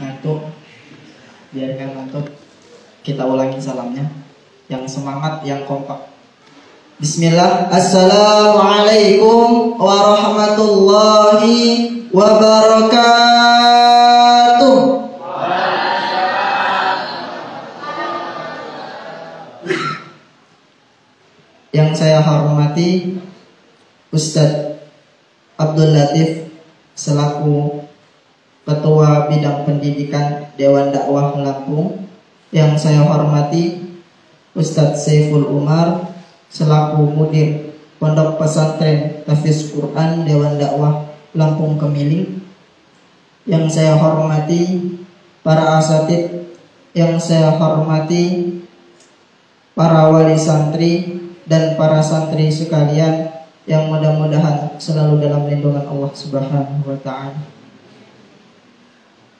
ngantuk, biarkan ngantuk. Kita ulangi salamnya. Yang semangat, yang kompak. Bismillah. Assalamualaikum warahmatullahi wabarakatuh. Yang saya hormati Ustadz Abdul Latif selaku Ketua Bidang Pendidikan Dewan Dakwah Lampung. Yang saya hormati Ustadz Saiful Umar selaku Mudir Pondok Pesantren Tahfiz Quran Dewan Dakwah Lampung Kemiling. Yang saya hormati para asatidz, yang saya hormati para wali santri dan para santri sekalian yang mudah-mudahan selalu dalam lindungan Allah Subhanahu wa taala.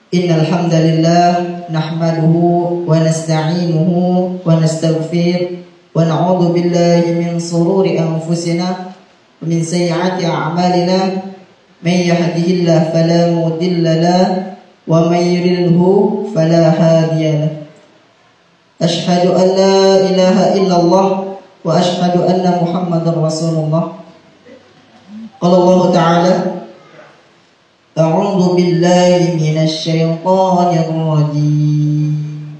Innal hamdalillah nahmaduhu wa nasta'inuhu wa nastaghfir wa na'udzu billahi min shururi anfusina wa min sayyiati a'malina. May yahdihillahu fala mudilla lahu wa may yudlilhu fala hadiya lahu. Asyhadu an la ilaha illallah wa asyhadu anna Muhammadar Rasulullah. Qala Allah Ta'ala, a'udzu billahi minasy syaithanir rajim.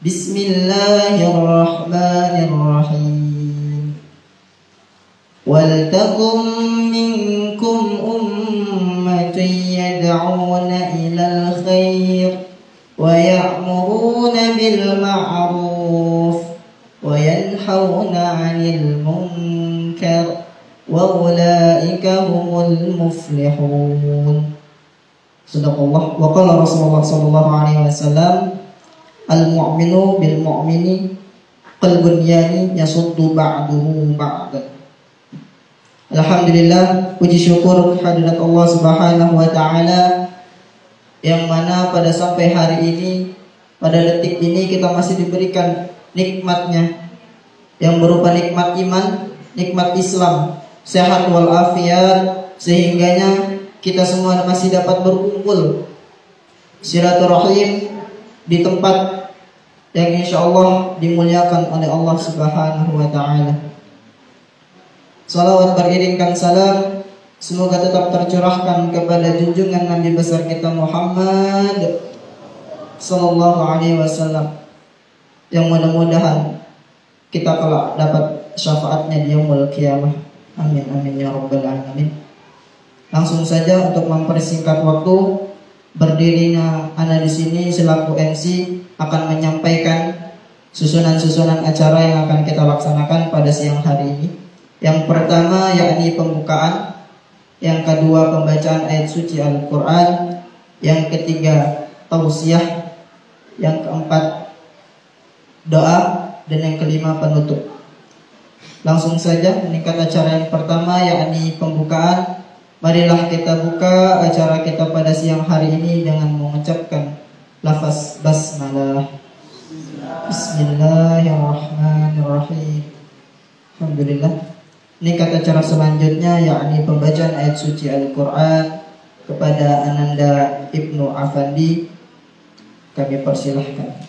Bismillahirrahmanirrahim. Wal takum minkum ummatun yad'una ilal khair wa ya'muruna bil ma'ruf wa yanhauna 'anil munkar wa ulaika humul muflihun. Sadaqallah. Wa qala Rasulullah sallallahu alaihi wasallam, al-mu'minu bil mu'mini qalbun yani yasuddu ba'duhu ba'dan. Alhamdulillah, puji syukur kehadirat Allah Subhanahu wa taala yang mana pada sampai hari ini, pada detik ini kita masih diberikan nikmatnya yang berupa nikmat iman, nikmat Islam, sehat walafiat, sehingganya kita semua masih dapat berkumpul silaturahim di tempat yang insya Allah dimuliakan oleh Allah Subhanahu wa ta'ala. Salawat beriringkan salam semoga tetap tercurahkan kepada junjungan Nabi besar kita Muhammad sallallahu alaihi wasallam, yang mudah-mudahan kita kelak dapat syafaatnya di yaumul qiyamah. Amin amin ya rabbal alamin. Langsung saja untuk mempersingkat waktu, berdirinya ana di sini selaku MC akan menyampaikan susunan-susunan acara yang akan kita laksanakan pada siang hari ini. Yang pertama yakni pembukaan, yang kedua pembacaan ayat suci Al-Quran, yang ketiga tausiah, yang keempat doa, dan yang kelima penutup. Langsung saja meningkat acara yang pertama yakni pembukaan. Marilah kita buka acara kita pada siang hari ini dengan mengucapkan lafaz basmalah. Bismillahirrahmanirrahim. Alhamdulillah. Meningkat acara selanjutnya yakni pembacaan ayat suci Al-Quran kepada Ananda Ibnu Afandi. Kami persilahkan.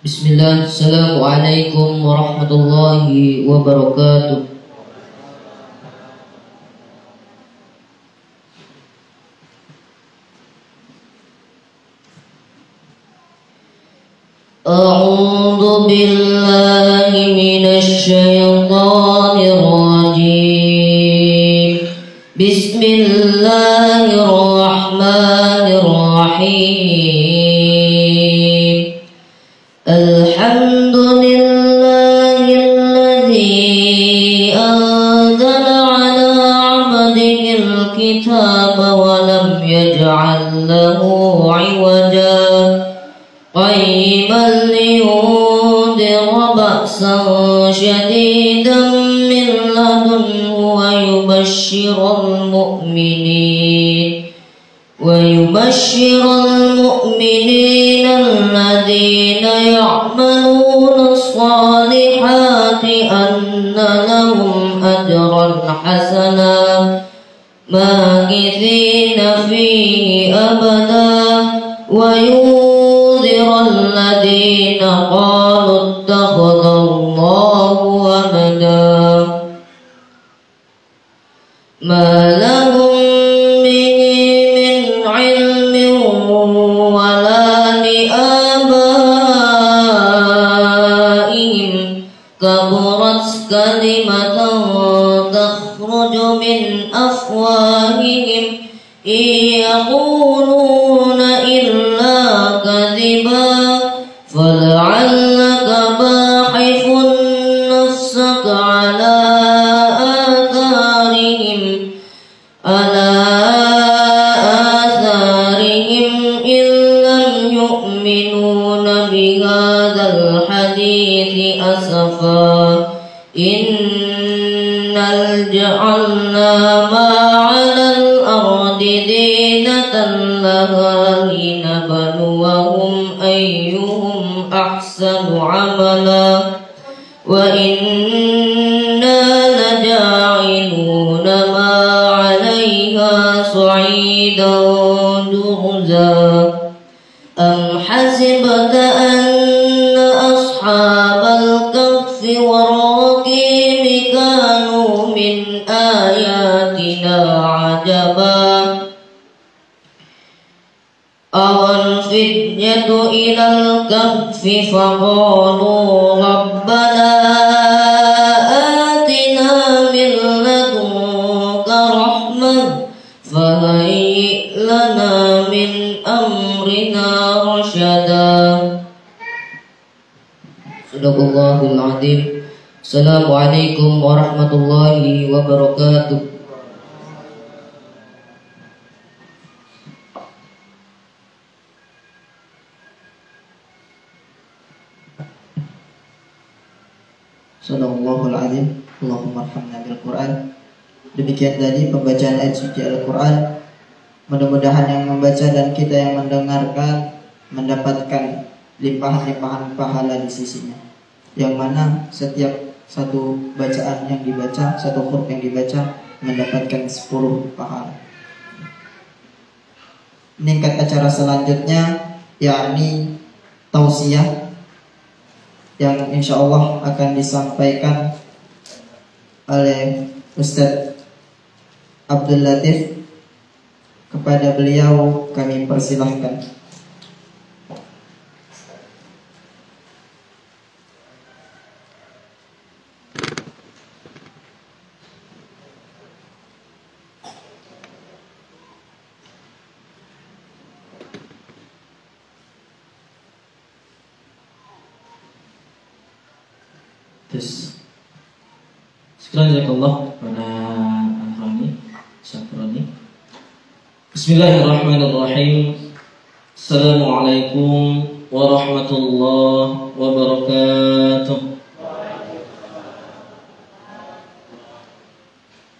Bismillah. Assalamualaikum warahmatullahi wabarakatuh. A'udzu billahi minasy syaithanir rajim. Bismillahirrahmanirrahim. Alhamdulillahilladzi anzala 'ala 'abdihil kitaba wa lam yaj'al lahu 'iwaja qayyiman liyundira ba'san syadidan min ladunhu wa ويبشر المؤمنين الذين يعملون الصالحات أن لهم أجرا حسنا ماكثين فيه أبدا وينذر الذين قالوا اتخذ الله ولدا ما لهم به من علم ولا لآبائهم كبرت كلمة تخرج من أفواههم إن يقولون إلا كذبا فلعلك باخع نفسك على آثارهم إن لم يؤمنون بهذا الحديث أسفا إنا جعلنا ما على الأرض زينة لها لنبلوهم أيهم أحسن عملا وإنا لجاعلون ما عليها صعيدا جرزا أم حسبت أن أصحاب الكهف والرقيم كانوا من آياتنا عجبا أوى الفتية إلى الكهف فقالوا ربنا آتنا من لدنك رحمة فهيئ لنا من أمرنا رشدا. Sadaqallahul Azim. Assalamualaikum warahmatullahi wabarakatuh. Sadaqallahul Azim. Allahumma arhamna bil Quran. Demikian tadi pembacaan ayat suci Al-Quran. Mudah-mudahan yang membaca dan kita yang mendengarkan mendapatkan limpahan-limpahan pahala di sisinya, yang mana setiap satu bacaan yang dibaca, satu huruf yang dibaca mendapatkan 10 pahala. Meningkat acara selanjutnya yakni tausiah yang insya Allah akan disampaikan oleh Ustadz Abdul Latif. Kepada beliau kami persilahkan. Jazakallah kepada Al-Rani Syakrani. Bismillahirrahmanirrahim. Assalamualaikum warahmatullahi wabarakatuh.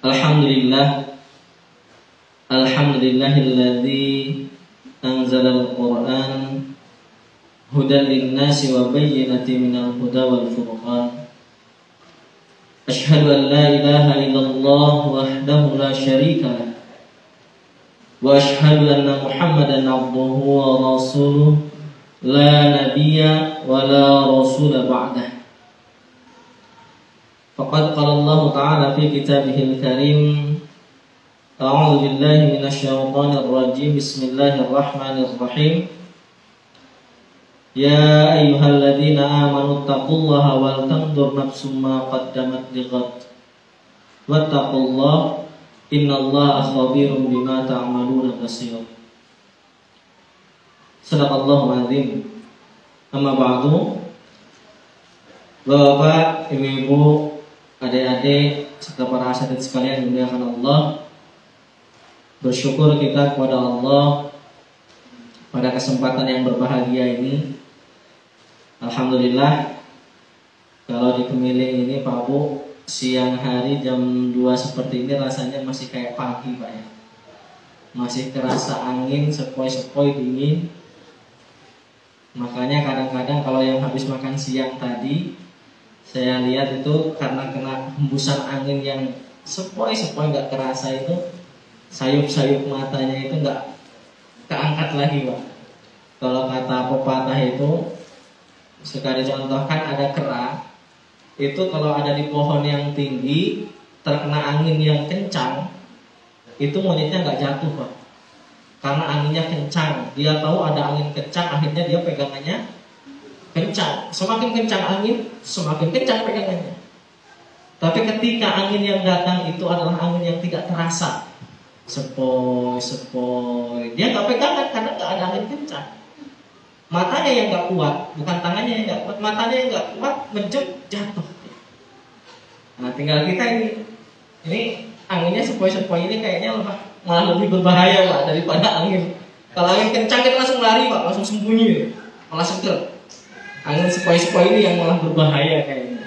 Alhamdulillah. Alhamdulillahilladzi anzala al-Qur'an hudan lin-nasi wa bayyinatin minal huda wal furqan. Ashhadu an la ilaha illallah wahdahu la syarika lah wa ashhadu anna Muhammadan abduhu wa rasuluh la nabiyya wa la rasula ba'dah. Faqad qala Allah ta'ala fi kitabihil karim a'udzu billahi minasy syaithanir rajim. Bismillahirrahmanirrahim. Ya ayyuhalladzina amanu taqullaha wal tanzur nafsum ma qaddamat lighad wattaqullaha innallaha khabirum bima ta'maluna basir. Sadaqallahul azim. Amma ba'du. Bapak, ibu-ibu, adik-adik serta para hadirin sekalian yang dimuliakan Allah, bersyukur kita kepada Allah pada kesempatan yang berbahagia ini. Alhamdulillah, kalau di Pemiling ini Pak Bu siang hari jam 2 seperti ini rasanya masih kayak pagi Pak ya. Masih kerasa angin sepoi-sepoi dingin. Makanya kadang-kadang kalau yang habis makan siang tadi, saya lihat itu karena kena hembusan angin yang sepoi-sepoi nggak kerasa itu, sayup-sayup matanya itu nggak keangkat lagi Pak. Kalau kata pepatah itu suka dicontohkan ada kera, itu kalau ada di pohon yang tinggi terkena angin yang kencang, itu monyetnya nggak jatuh Pak. Karena anginnya kencang, dia tahu ada angin kencang, akhirnya dia pegangannya kencang. Semakin kencang angin, semakin kencang pegangannya. Tapi ketika angin yang datang itu adalah angin yang tidak terasa, sepoi-sepoi, dia nggak pegangan karena nggak ada angin kencang. Matanya yang nggak kuat, bukan tangannya yang nggak kuat, matanya yang nggak kuat, menjep jatuh. Nah tinggal kita ini anginnya sepoi-sepoi ini kayaknya malah lebih berbahaya Pak daripada angin. Kalau angin kencang kita langsung lari Pak, langsung sembunyi, malah seger. Angin sepoi-sepoi ini yang malah berbahaya kayaknya.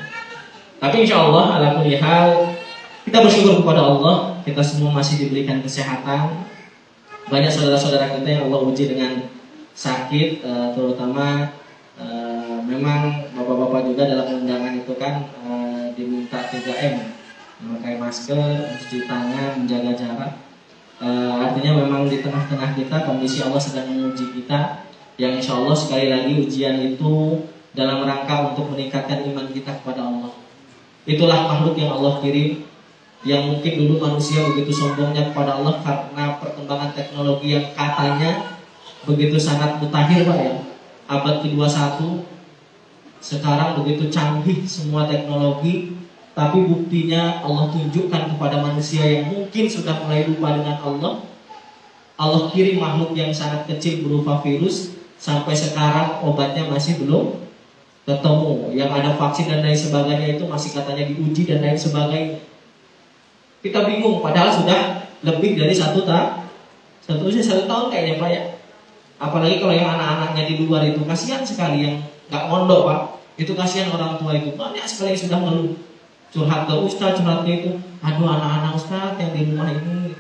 Tapi insya Allah ala kulli hal kita bersyukur kepada Allah, kita semua masih diberikan kesehatan. Banyak saudara-saudara kita yang Allah uji dengan sakit, terutama memang bapak-bapak juga dalam undangan itu kan diminta 3M, memakai masker, mencuci tangan, menjaga jarak. Artinya memang di tengah-tengah kita kondisi Allah sedang menguji kita, yang insya Allah sekali lagi ujian itu dalam rangka untuk meningkatkan iman kita kepada Allah. Itulah makhluk yang Allah kirim, yang mungkin dulu manusia begitu sombongnya kepada Allah karena perkembangan teknologi yang katanya begitu sangat mutakhir Pak ya. Abad ke-21 sekarang begitu canggih semua teknologi, tapi buktinya Allah tunjukkan kepada manusia yang mungkin sudah mulai lupa dengan Allah. Allah kirim makhluk yang sangat kecil berupa virus, sampai sekarang obatnya masih belum ketemu. Yang ada vaksin dan lain sebagainya itu masih katanya diuji dan lain sebagainya. Kita bingung, padahal sudah lebih dari satu tahun kayaknya Pak ya. Apalagi kalau yang anak-anaknya di luar itu kasihan sekali, yang nggak mondok Pak. Itu kasihan orang tua itu, banyak sekali yang sudah ngeluh. Curhat ke ustaz, curhat ke itu, aduh anak-anak ustaz yang di rumah ini.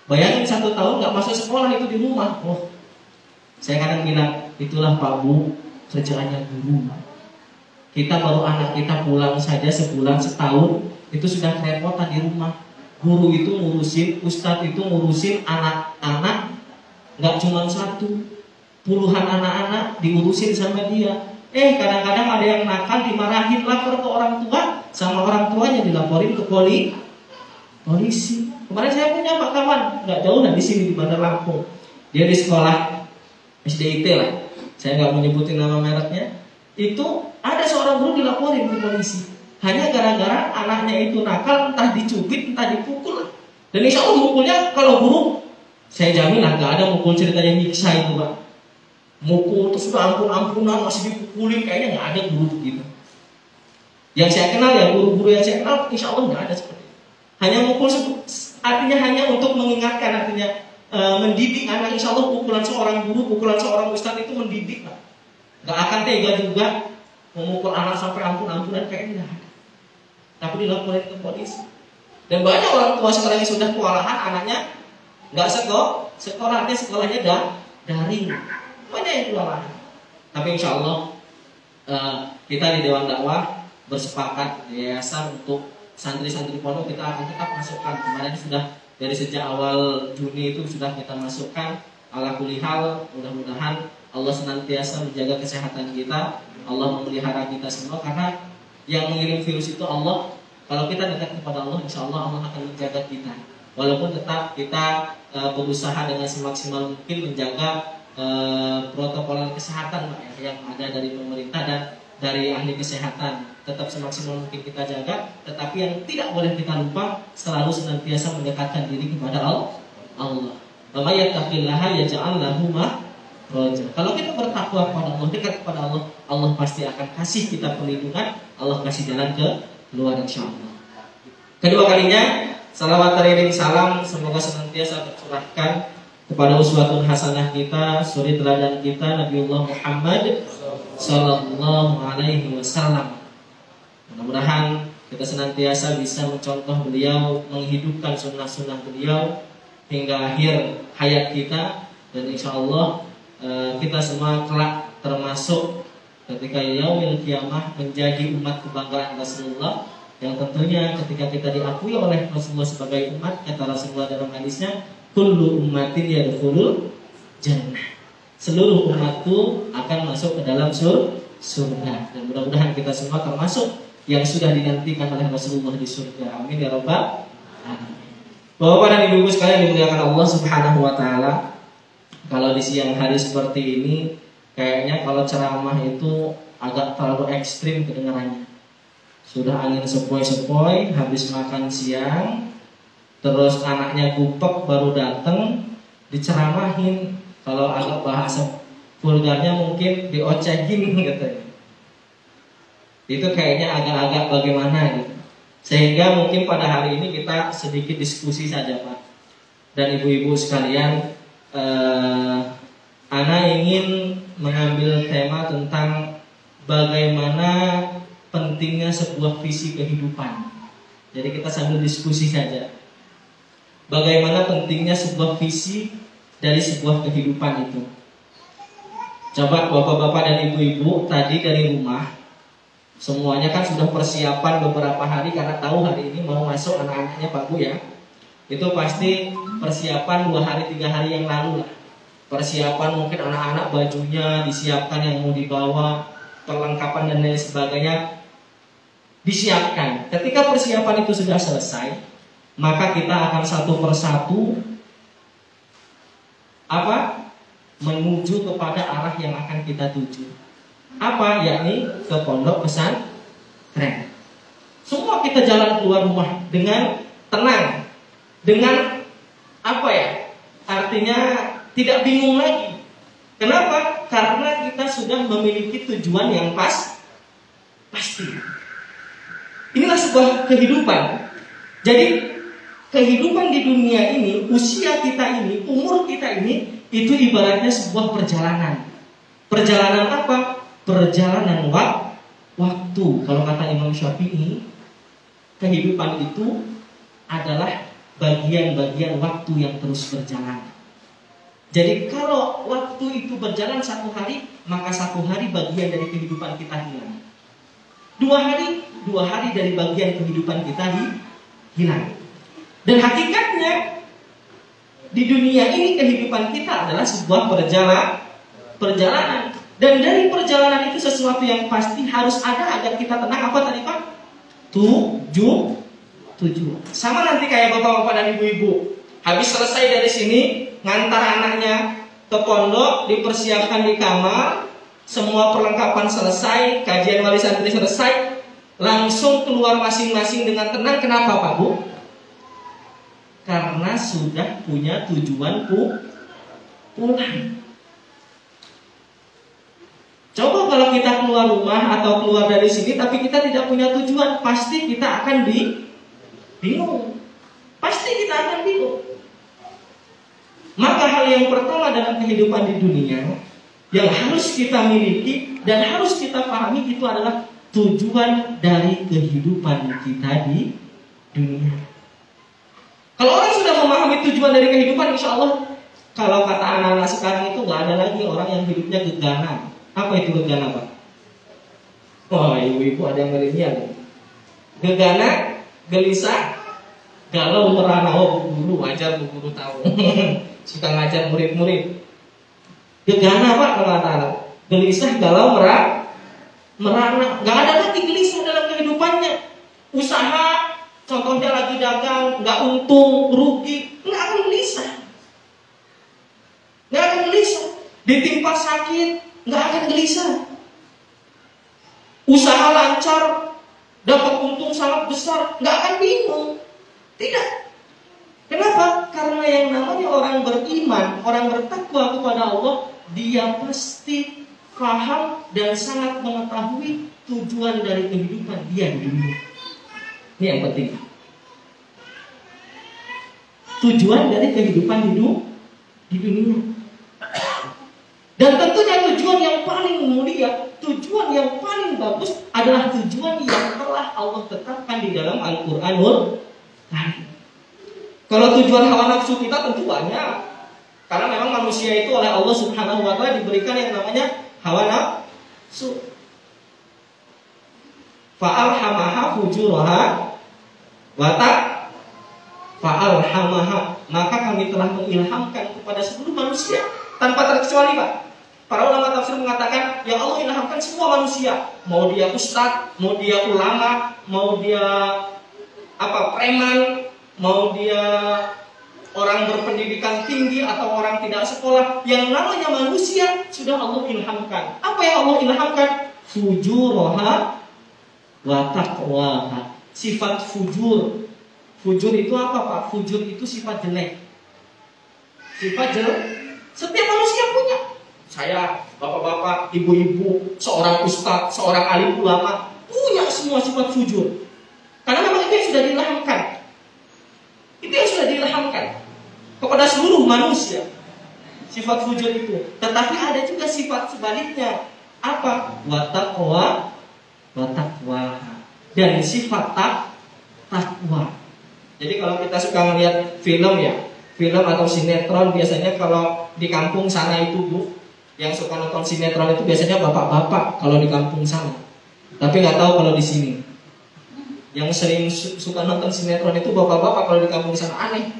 Bayangin 1 tahun nggak masuk sekolah itu di rumah. Oh, saya kadang bilang, itulah Pak Bu, kerjaannya guru. Kita baru anak kita pulang saja sebulan, setahun, itu sudah kerepotan di rumah. Guru itu ngurusin, ustaz itu ngurusin anak-anak, nggak cuma 1, puluhan anak-anak diurusin sama dia. Kadang-kadang ada yang nakal, dimarahin, lapor ke orang tua, sama orang tuanya dilaporin ke polisi. Kemarin saya punya Pak kawan, nggak jauh dari sini di Bandar Lampung. Dia di sekolah SDIT lah, saya nggak menyebutin nama mereknya. Itu ada seorang guru dilaporin ke polisi, hanya gara-gara anaknya itu nakal, entah dicubit, entah dipukul. Dan insya Allah mukulnya kalau guru, saya jamin lah nggak ada mukul ceritanya nyiksa itu Pak. Mukul terus sudah ampun-ampunan masih dipukulin, kayaknya nggak ada guru begitu. Yang saya kenal ya, guru-guru yang saya kenal insya Allah nggak ada seperti itu. Hanya mukul, artinya hanya untuk mengingatkan, artinya mendidik anak. Insya Allah pukulan seorang guru, pukulan seorang ustadz itu mendidik Pak. Nggak akan tega juga memukul anak sampai ampun-ampunan, kayaknya nggak ada. Tapi dilaporin ke polisi. Dan banyak orang tua sekarang yang sudah kewalahan anaknya nggak sekolahnya daring. Banyak yang kewalahan. Tapi insya Allah kita di Dewan Dakwah bersepakat yayasan untuk santri-santri pondok kita akan tetap masukkan. Kemarin sudah dari sejak awal Juni itu sudah kita masukkan. Ala kulli hal, mudah-mudahan Allah senantiasa menjaga kesehatan kita, Allah memelihara kita semua, karena yang mengirim virus itu Allah. Kalau kita dekat kepada Allah, insya Allah Allah akan menjaga kita. Walaupun tetap kita berusaha dengan semaksimal mungkin menjaga protokol kesehatan Pak, yang ada dari pemerintah dan dari ahli kesehatan, tetap semaksimal mungkin kita jaga. Tetapi yang tidak boleh kita lupa, selalu senantiasa mendekatkan diri kepada Allah. Wa may yattaqillaha yaj'al lahu makhraja. Kalau kita bertakwa kepada Allah, dekat kepada Allah, Allah pasti akan kasih kita perlindungan, Allah kasih jalan ke luar insyaallah. Kedua kalinya, salawat teriring salam semoga senantiasa tercurahkan kepada uswatun hasanah kita, suri teladan kita, Nabiullah Muhammad sallallahu alaihi wasallam. Mudah-mudahan kita senantiasa bisa mencontoh beliau, menghidupkan sunnah-sunnah beliau hingga akhir hayat kita, dan insya Allah kita semua kelak termasuk ketika yaumil qiyamah menjadi umat kebanggaan Rasulullah, yang tentunya ketika kita diakui oleh Rasulullah sebagai umat, kata Rasulullah dalam hadisnya, kullu ummatin yadkhulul jannah, seluruh umatku akan masuk ke dalam surga. Dan mudah-mudahan kita semua termasuk yang sudah dinantikan oleh Rasulullah di surga. Amin ya rabbal alamin. Bapak dan ibu sekalian dimuliakan Allah Subhanahu wa taala. Kalau di siang hari seperti ini, kayaknya kalau ceramah itu agak terlalu ekstrim kedengarannya. Sudah angin sepoi-sepoi, habis makan siang, terus anaknya gupek baru datang, diceramahin. Kalau agak bahasa vulgarnya mungkin diocehin katanya. Itu kayaknya agak-agak bagaimana gitu. Sehingga mungkin pada hari ini kita sedikit diskusi saja Pak. Dan ibu-ibu sekalian, Ana ingin mengambil tema tentang bagaimana pentingnya sebuah visi kehidupan. Jadi kita sambil diskusi saja. Bagaimana pentingnya sebuah visi dari sebuah kehidupan itu. Coba bapak-bapak dan ibu-ibu tadi dari rumah, semuanya kan sudah persiapan beberapa hari karena tahu hari ini mau masuk anak-anaknya Pak Bu ya. Itu pasti persiapan 2 hari 3 hari yang lalu lah. Persiapan mungkin anak-anak bajunya disiapkan yang mau dibawa, perlengkapan dan lain sebagainya disiapkan. Ketika persiapan itu sudah selesai, maka kita akan satu persatu menuju kepada arah yang akan kita tuju. Yakni ke pondok pesantren. Semua kita jalan keluar rumah dengan tenang, dengan artinya tidak bingung lagi. Kenapa? Karena kita sudah memiliki tujuan yang pasti. Inilah sebuah kehidupan. Jadi kehidupan di dunia ini, usia kita ini, umur kita ini, itu ibaratnya sebuah perjalanan. Perjalanan apa? Perjalanan waktu. Kalau kata Imam Syafi'i, kehidupan itu adalah bagian-bagian waktu yang terus berjalan. Jadi kalau waktu itu berjalan 1 hari, maka 1 hari bagian dari kehidupan kita hilang. 2 hari dari bagian kehidupan kita hilang. Dan hakikatnya di dunia ini kehidupan kita adalah sebuah perjalanan. Dan dari perjalanan itu sesuatu yang pasti harus ada agar kita tenang. Apa tadi Pak? Tujuan. Sama nanti kayak bapak-bapak dan ibu-ibu. Habis selesai dari sini, ngantar anaknya ke pondok, dipersiapkan di kamar, semua perlengkapan selesai, kajian wali santri selesai, langsung keluar masing-masing dengan tenang. Kenapa Pak Bu? Karena sudah punya tujuan pulang. Coba kalau kita keluar rumah atau keluar dari sini tapi kita tidak punya tujuan, pasti kita akan bingung. Pasti kita akan bingung. Maka hal yang pertama dalam kehidupan di dunia yang harus kita miliki dan harus kita pahami itu adalah tujuan dari kehidupan kita di dunia. Kalau orang sudah memahami tujuan dari kehidupan, insya Allah, kalau kata anak-anak sekarang itu nggak ada lagi orang yang hidupnya gegana. Apa itu gegana Pak? Oh ibu-ibu ada yang milenial. Gegana, gelisah, galau, merana. Oh bu guru ajar, bu guru tahu. Suka ngajar murid-murid. Gegana Pak kalau kata anak. Gelisah, galau, merana. Gak ada lagi gelisah dalam kehidupannya. Usaha, contohnya lagi dagang, gak untung, rugi, gak akan gelisah. Gak akan gelisah. Ditimpa sakit, gak akan gelisah. Usaha lancar, dapat untung sangat besar, gak akan bingung. Tidak. Kenapa? Karena yang namanya orang beriman, orang bertakwa kepada Allah, dia pasti paham dan sangat mengetahui tujuan dari kehidupan dia di dunia. Ini yang penting. Tujuan dari kehidupan di dunia. Dan tentunya tujuan yang paling mulia, tujuan yang paling bagus adalah tujuan yang telah Allah tetapkan di dalam Al-Qur'anul Karim. Kalau tujuan hawa nafsu kita tentu banyak. Karena memang manusia itu oleh Allah Subhanahu wa taala diberikan yang namanya hawa nafsu. Fa'alhamaha fujuraha wa fa'alhamaha, maka kami telah mengilhamkan kepada seluruh manusia tanpa terkecuali, Pak. Para ulama tafsir mengatakan, ya Allah ilhamkan semua manusia, mau dia ustadz, mau dia ulama, mau dia preman, mau dia orang berpendidikan tinggi atau orang tidak sekolah, yang namanya manusia sudah Allah ilhamkan. Apa yang Allah ilhamkan? Fujuraha wa taqwaha. Sifat fujur. Fujur itu apa, Pak? Fujur itu sifat jelek. Sifat jelek setiap manusia punya. Saya, bapak-bapak, ibu-ibu, seorang ustadz, seorang alim ulama punya semua sifat fujur. Karena memang itu yang sudah diilhamkan. Itu yang sudah diilhamkan kepada seluruh manusia, sifat fujur itu. Tetapi ada juga sifat sebaliknya. Apa? Wattaqwa, wattaqwaha. Dan sifat takwa. Jadi kalau kita suka melihat film ya, film atau sinetron, biasanya kalau di kampung sana itu, Bu, yang suka nonton sinetron itu biasanya bapak-bapak kalau di kampung sana. Tapi nggak tahu kalau di sini. Yang sering suka nonton sinetron itu bapak-bapak kalau di kampung sana, aneh.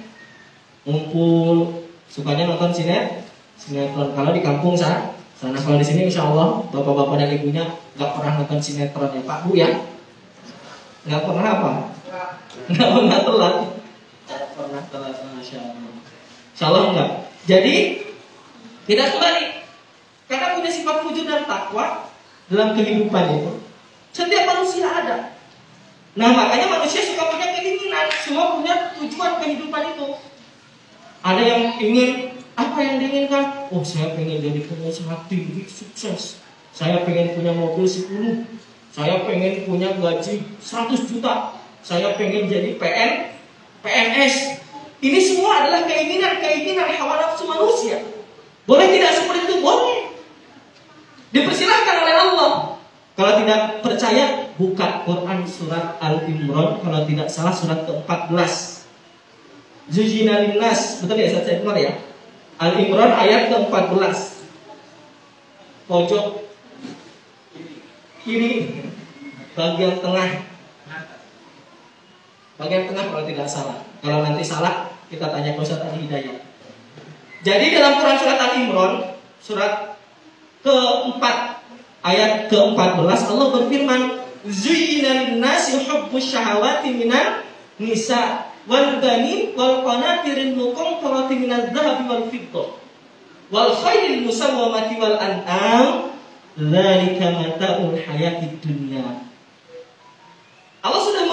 Ngumpul, sukanya nonton sinetron. Kalau di kampung sana kalau di sini insya Allah bapak-bapak dan ibunya nggak pernah nonton sinetron ya Pak Bu ya. Nggak pernah apa? Nggak pernah telat. Nggak pernah telat, Masya Allah. Insya Allah enggak. Jadi tidak kembali. Karena punya sifat wujud dan takwa dalam kehidupan itu. Setiap manusia ada. Nah makanya manusia suka punya keinginan, semua punya tujuan kehidupan itu. Ada yang ingin, apa yang diinginkan? Oh saya pengen jadi pengusaha tinggi sukses. Saya pengen punya mobil 10. Saya pengen punya gaji 100 juta. Saya pengen jadi PNS. Ini semua adalah keinginan hawa nafsu manusia. Boleh tidak seperti itu? Boleh. Dipersilahkan oleh Allah. Kalau tidak percaya, buka Quran surat Al-Imran, kalau tidak salah surat ke-14. Zujina linnas, betul ya saya benar ya? Al-Imran ayat ke-14. Pojok kiri, bagian tengah. Bagian tengah kalau tidak salah. Kalau nanti salah, kita tanya ke Ustaz Al-Hidayah. Jadi dalam Quran surat Al-Imran, surat ke-4 ayat ke-14 Allah berfirman, Zuyyina lin-nasi hubbus syahawati minan nisa wal banin wal qanatiril muqantarati minadh dhahabi wal fiddah wal khayril musawwamati wal an'am dzalika mata'ul hayatid dunya. Allah sudah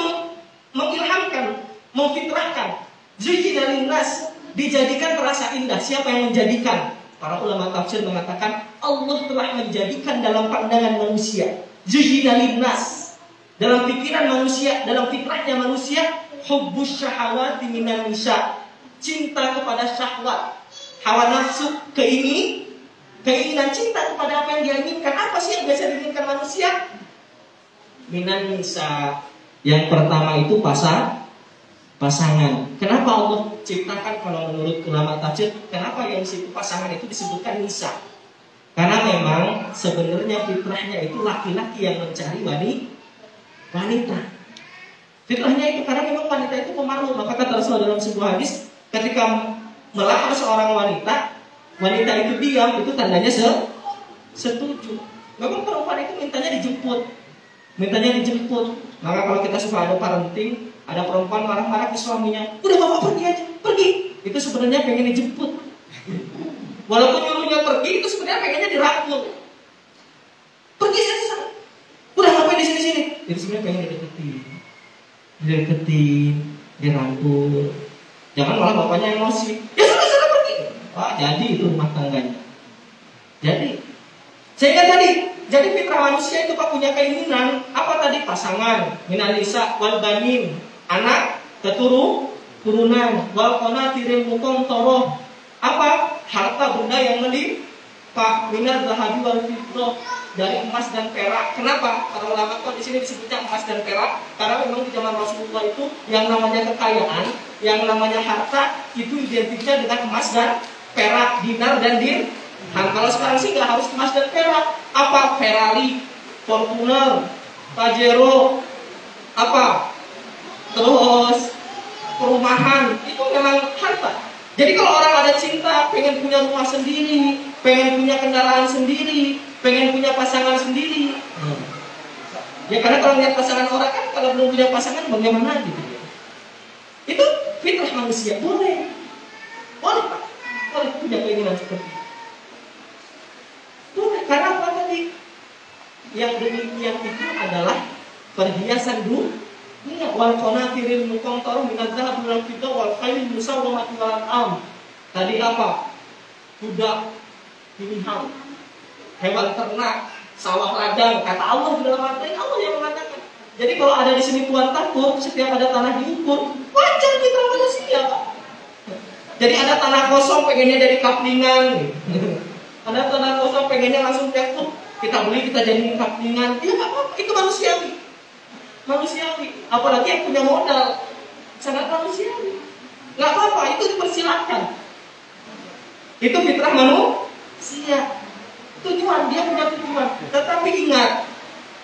mengilhamkan, memfitrahkan zuyyina lin-nas, dijadikan terasa indah. Siapa yang menjadikan? Para ulama tafsir mengatakan Allah telah menjadikan dalam pandangan manusia, zuyyina linnas, dalam pikiran manusia, dalam fitrahnya manusia, hubbus syahawati minan nisa, cinta kepada syahwat, hawa nafsu, keinginan cinta kepada apa yang dia inginkan. Apa sih yang biasa diinginkan manusia? Minan nisa. Yang pertama itu pasangan. Kenapa Allah ciptakan, kalau menurut ulama tafsir, kenapa yang situ pasangan itu disebutkan nisa? Karena memang sebenarnya fitrahnya itu laki-laki yang mencari wanita. Fitrahnya itu karena memang wanita itu pemalu. Maka kata Rasulullah dalam sebuah hadis, ketika melamar seorang wanita itu diam, itu tandanya setuju. Memang perempuan itu mintanya dijemput. Maka kalau kita suka ada parenting, ada perempuan marah-marah ke suaminya, udah bapak pergi aja, pergi. Itu sebenarnya pengen dijemput. Walaupun nyuruhnya pergi, itu sebenarnya pengennya dirangkul. Pergi sana. Udah ngapain di sini? Itu sebenarnya pengen dideketin, dirangkul. Jangan malah bapaknya emosi. Ya sana pergi. Wah, jadi itu rumah tangganya. Jadi fitrah manusia itu Pak punya keinginan. Apa tadi? Pasangan, minalisa wal banin, anak, keturunan, wal qanatiril muqantarah. Apa? Harta benda yang Pak, minar zahabi wal fiddah, dari emas dan perak. Kenapa? Para ulama kok di sini disebutnya emas dan perak? Karena memang di zaman Rasulullah itu yang namanya kekayaan, yang namanya harta itu identiknya dengan emas dan perak, dinar dan dirham. Kalau sekarang sih nggak harus emas dan perak. Apa? Ferrari, Fortuner, Pajero, apa? Terus perumahan, itu memang harta. Jadi kalau orang ada cinta, pengen punya rumah sendiri, pengen punya kendaraan sendiri, pengen punya pasangan sendiri. Ya karena kalau lihat pasangan orang kan, kalau belum punya pasangan bagaimana gitu ya. Itu fitrah manusia, boleh. Boleh Pak, boleh punya keinginan seperti itu. Boleh, karena apa tadi? Yang demikian itu adalah perhiasan dunia. Wal qanatiril muqantarah minadz dzahab wal fiddah wal khailil musawwamati wal an'am. Tadi apa? Kuda, pilihan, hewan ternak, sawah ladang. Kata Allah di dalam ayat Allah yang mengatakan. Jadi kalau ada di sini Tuhan takut, setiap ada tanah diukur, wajar kita manusia. Jadi ada tanah kosong pengennya jadi kaplingan. Ada tanah kosong pengennya langsung tekuk, kita beli kita jadiin kaplingan. Ya nggak apa-apa, itu manusiawi. Manusiawi, apalagi yang punya modal, sangat manusiawi. Nggak apa-apa, itu dipersilakan. Itu fitrah manusia. Tujuan, dia punya tujuan. Tetapi ingat,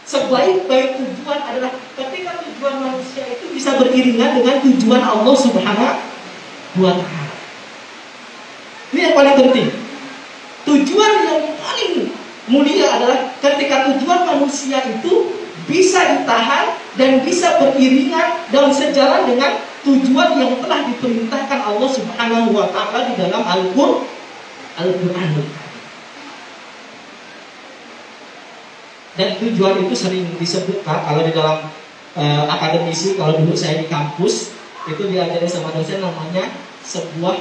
sebaik-baik tujuan adalah ketika tujuan manusia itu bisa beriringan dengan tujuan Allah Subhanahu wa Ta'ala. Ini yang paling penting. Tujuan yang paling mulia adalah ketika tujuan manusia itu bisa ditahan dan bisa beriringan dan sejalan dengan tujuan yang telah diperintahkan Allah Subhanahu wa Ta'ala di dalam Al-Qur'an. Dan tujuan itu sering disebut Pak, kalau di dalam akademisi, kalau dulu saya di kampus itu diajarin sama dosen namanya sebuah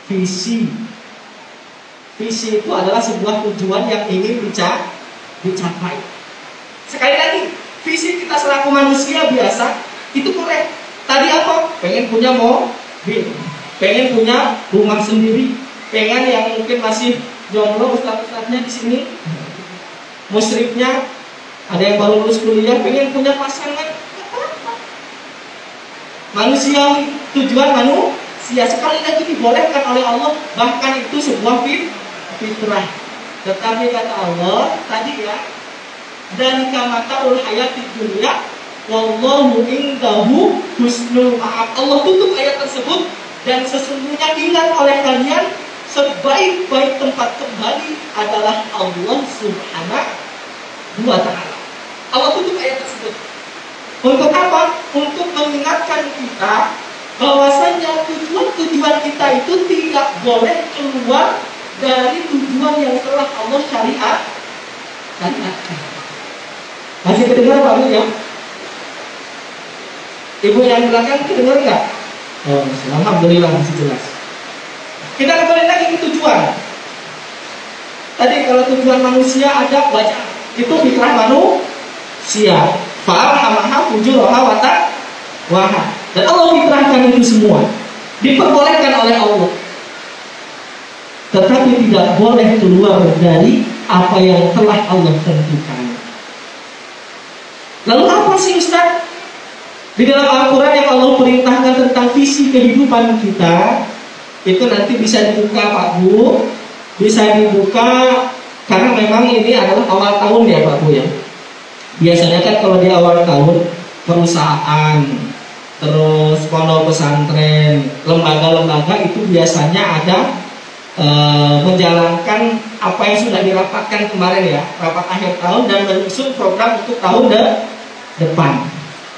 visi. Visi itu adalah sebuah tujuan yang ingin dicapai. Sekali lagi, visi kita selaku manusia biasa itu korek. Tadi apa? Pengen punya mobil, pengen punya rumah sendiri, pengen yang mungkin masih jomblo, ustaz-ustaznya di sini, musyrifnya, ada yang baru lulus kuliah, pengen punya pasangan. Manusiawi, tujuan manusia sekali lagi dibolehkan oleh Allah, bahkan itu sebuah fitrah. Tetapi kata Allah tadi ya, dan kamatul hayati dunia wallahu indahu husnul ma'ab. Allah tutup ayat tersebut, dan sesungguhnya ingat oleh kalian sebaik-baik tempat kembali adalah Allah Subhanahu wa Ta'ala. Allah tutup ayat tersebut. Untuk apa? Untuk mengingatkan kita bahwasanya tujuan-tujuan kita itu tidak boleh keluar dari tujuan yang telah Allah syariatkan. Masih kedengar Pak Bu ya? Ibu yang belakang kedengar nggak? Oh, alhamdulillah masih jelas. Kita kembali lagi ke tujuan. Tadi kalau tujuan manusia ada baca, itu fitrah manusia. Fa'alhamaha fujuraha wa taqwaha. Dan Allah fitrahkan itu semua. Diperbolehkan oleh Allah. Tetapi tidak boleh keluar dari apa yang telah Allah tentukan. Lalu apa sih Ustaz? Di dalam Al-Quran yang Allah perintahkan tentang visi kehidupan kita, itu nanti bisa dibuka Pak Bu, bisa dibuka karena memang ini adalah awal tahun ya Pak Bu ya. Biasanya kan kalau di awal tahun perusahaan, terus pondok pesantren, lembaga-lembaga itu biasanya ada menjalankan apa yang sudah dirapatkan kemarin ya, rapat akhir tahun dan menyusun program untuk tahun depan.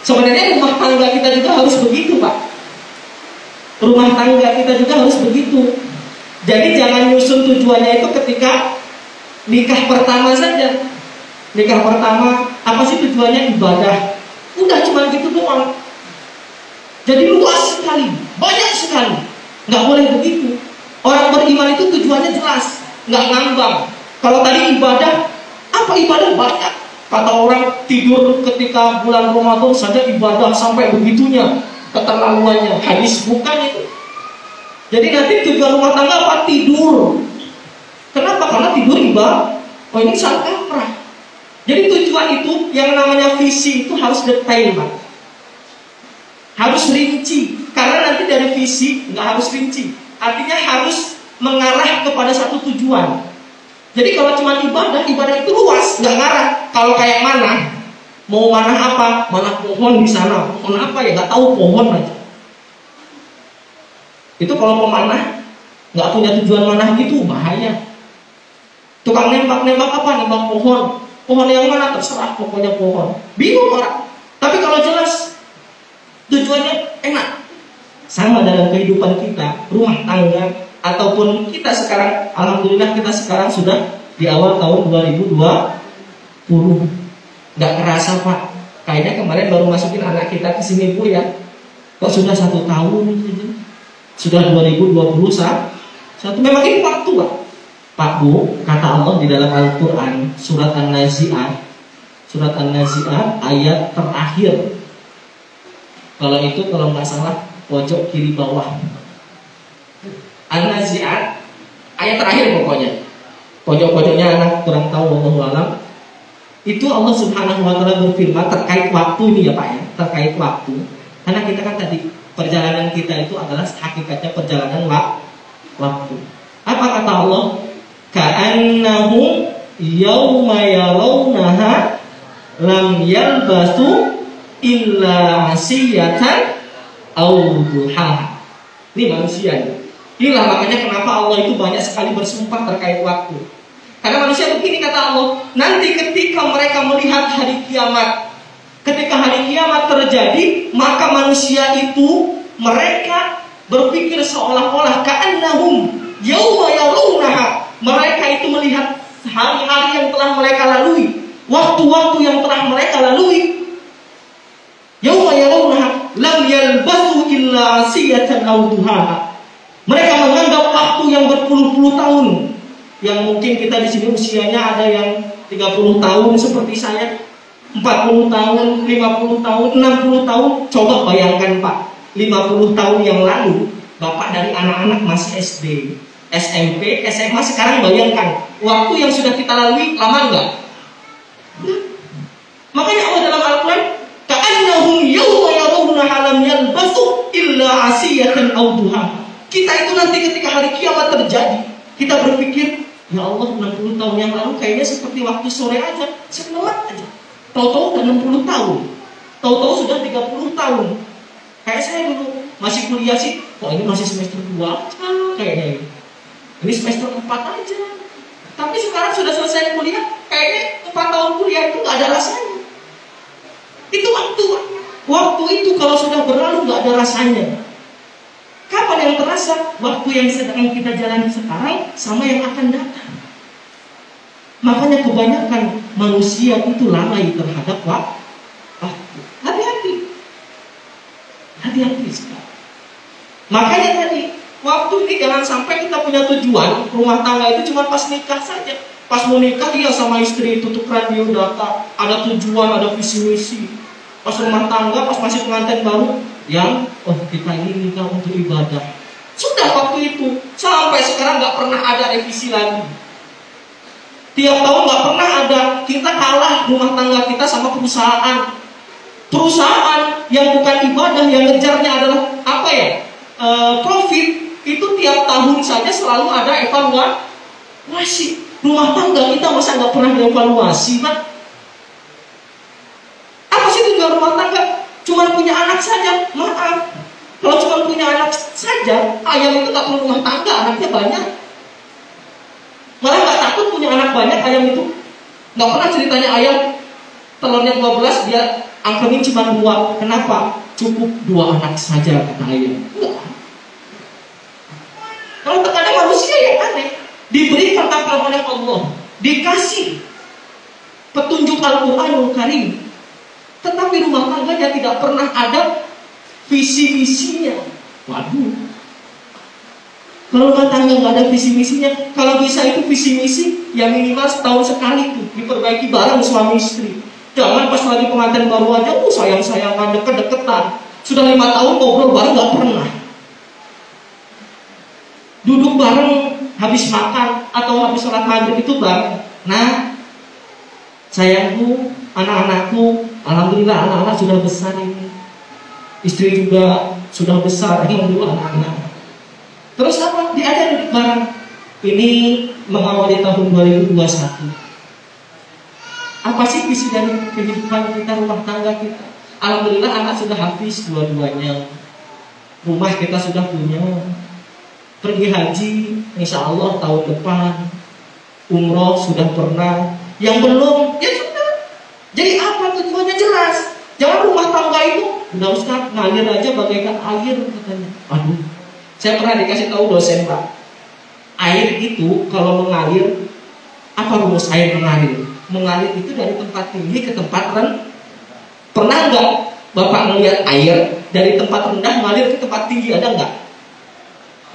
Sebenarnya rumah tangga kita juga harus begitu Pak. Rumah tangga kita juga harus begitu. Jadi jangan nyusun tujuannya itu ketika nikah pertama saja. Nikah pertama apa sih tujuannya? Ibadah. Udah cuma gitu doang. Jadi luas sekali, banyak sekali. Nggak boleh begitu. Orang beriman itu tujuannya jelas, nggak ngambang. Kalau tadi ibadah, apa ibadah banyak. Kata orang tidur ketika bulan Ramadan saja ibadah sampai begitunya, keterlaluannya. Hadis bukan itu. Jadi nanti tujuan rumah tangga apa? Tidur. Kenapa? Karena tidur ibadah. Oh, ini salah kaprah. Jadi tujuan itu yang namanya visi itu harus detail, Pak. Harus rinci. Karena nanti dari visi nggak harus rinci. Artinya harus mengarah kepada satu tujuan. Jadi kalau cuma ibadah itu luas, nggak ngarah. Kalau kayak mana? Mau mana apa? Mana pohon di sana? Pohon apa ya? Nggak tahu, pohon aja. Itu kalau pemanah nggak punya tujuan mana gitu bahaya. Tukang nembak apa? Nembak pohon. Pohon yang mana? Terserah, pokoknya pohon. Bingung orang. Tapi kalau jelas tujuannya enak. Sama dalam kehidupan kita, rumah tangga ataupun kita sekarang, alhamdulillah kita sekarang sudah di awal tahun 2020. Nggak kerasa, Pak. Kayaknya kemarin baru masukin anak kita ke sini, Bu, ya. Kok sudah 1 tahun gitu. Sudah 2021. Memang ini waktu, Pak. Pak, Bu, kata Allah di dalam Al-Quran surat An-Nazi'at ayat terakhir. Kalau nggak salah pojok kiri bawah. An-Nazi'at ayat terakhir pokoknya. Pojok-pojoknya anak kurang tahu, wallahu alam. Itu Allah Subhanahu wa taala berfirman terkait waktu ini ya, Pak, ya, terkait waktu. Karena kita kan tadi perjalanan kita itu adalah hakikatnya perjalanan waktu. Apa kata Allah? Ka'annahu yawma yarawnaha lam yalbasu illa asiyatan aw duhaha. Ini manusia ya. Inilah makanya kenapa Allah itu banyak sekali bersumpah terkait waktu. Karena manusia begini kata Allah, nanti ketika mereka melihat hari kiamat, ketika hari kiamat terjadi, maka manusia itu mereka berpikir seolah-olah ka'annahum yawma yarawnaha. Mereka itu melihat hari-hari yang telah mereka lalui, waktu-waktu yang telah mereka lalui. Yawma yarawnaha lam yalbasu illa asiyatan aw duhaha. Mereka menganggap waktu yang berpuluh-puluh tahun, yang mungkin kita di sini usianya ada yang 30 tahun seperti saya, 40 tahun, 50 tahun, 60 tahun. Coba bayangkan, Pak, 50 tahun yang lalu Bapak dari anak-anak masih SD, SMP, SMA. Sekarang bayangkan waktu yang sudah kita lalui, lama enggak? Makanya Allah dalam Al-Quran, ka'annahum yawma yarawnaha lam yalbasu illa asiyatan aw duhaha. Kita itu nanti ketika hari kiamat terjadi, kita berpikir, ya Allah, 60 tahun yang lalu kayaknya seperti waktu sore aja, sekelewat aja. Tahu-tahu udah 60 tahun, tahu-tahu sudah 30 tahun. Kayak saya dulu masih kuliah sih, kok ini masih semester 2 aja kayaknya. Ini semester 4 aja. Tapi sekarang sudah selesai kuliah, kayaknya 4 tahun kuliah itu gak ada rasanya. Itu waktu itu kalau sudah berlalu gak ada rasanya. Kapan yang terasa? Waktu yang sedang kita jalani sekarang sama yang akan datang. Makanya kebanyakan manusia itu lalai terhadap waktu. Hati-hati sekali. Makanya tadi, waktu ini jangan sampai kita punya tujuan rumah tangga itu cuma pas nikah saja. Pas mau nikah dia sama istri itu tukeran biodata, ada tujuan, ada visi misi. Pas rumah tangga, pas masih pengantin baru, yang kita ini nikah untuk ibadah. Sudah waktu itu sampai sekarang nggak pernah ada revisi lagi. Tiap tahun nggak pernah ada, kita kalah rumah tangga kita sama perusahaan. Perusahaan yang bukan ibadah, yang ngejarnya adalah apa ya? Profit. Itu tiap tahun saja selalu ada evaluasi. Rumah tangga kita masa nggak pernah dievaluasi, Pak? Apa sih tujuan rumah tangga? Cuma punya anak saja, maaf. Kalau cuma punya anak saja, ayam itu nggak perlu rumah tangga, anaknya banyak. Malah nggak takut punya anak banyak, ayam itu nggak pernah ceritanya ayam telurnya 12 dia angkringin cuma 2. Kenapa? Cukup 2 anak saja kata ayam. Enggak. Kalau terkadang manusia yang aneh, diberikan akal oleh Allah, dikasih petunjuk Al-Quranul Karim, tetapi rumah tangganya tidak pernah ada visi misinya. Waduh. Kalau rumah tangga nggak ada visi misinya, kalau bisa itu visi misi ya minimal setahun sekali tuh diperbaiki bareng suami istri. Jangan pas lagi pengantin baru aja, sayang-sayangan, deket-deketan. Sudah 5 tahun ngobrol bareng nggak pernah. Duduk bareng habis makan atau habis sholat maghrib itu bang, nah sayangku, anak-anakku, alhamdulillah anak-anak sudah besar ini, istri juga sudah besar, alhamdulillah anak-anak. Terus apa? Diajak duduk bareng. Ini mengawali tahun 2021. Apa sih visi dari kehidupan kita, rumah tangga kita? Alhamdulillah anak sudah habis dua-duanya. Rumah kita sudah punya. Pergi haji, insya Allah tahun depan. Umroh sudah pernah. Yang belum, ya sudah. Jadi apa tujuannya jelas. Jangan rumah tangga itu udah Ustaz ngalir aja bagaikan air katanya. Aduh, saya pernah dikasih tahu dosen Pak. Air itu kalau mengalir, apa rumus air mengalir? Mengalir itu dari tempat tinggi ke tempat rendah. Pernah nggak Bapak melihat air dari tempat rendah mengalir ke tempat tinggi? Ada nggak?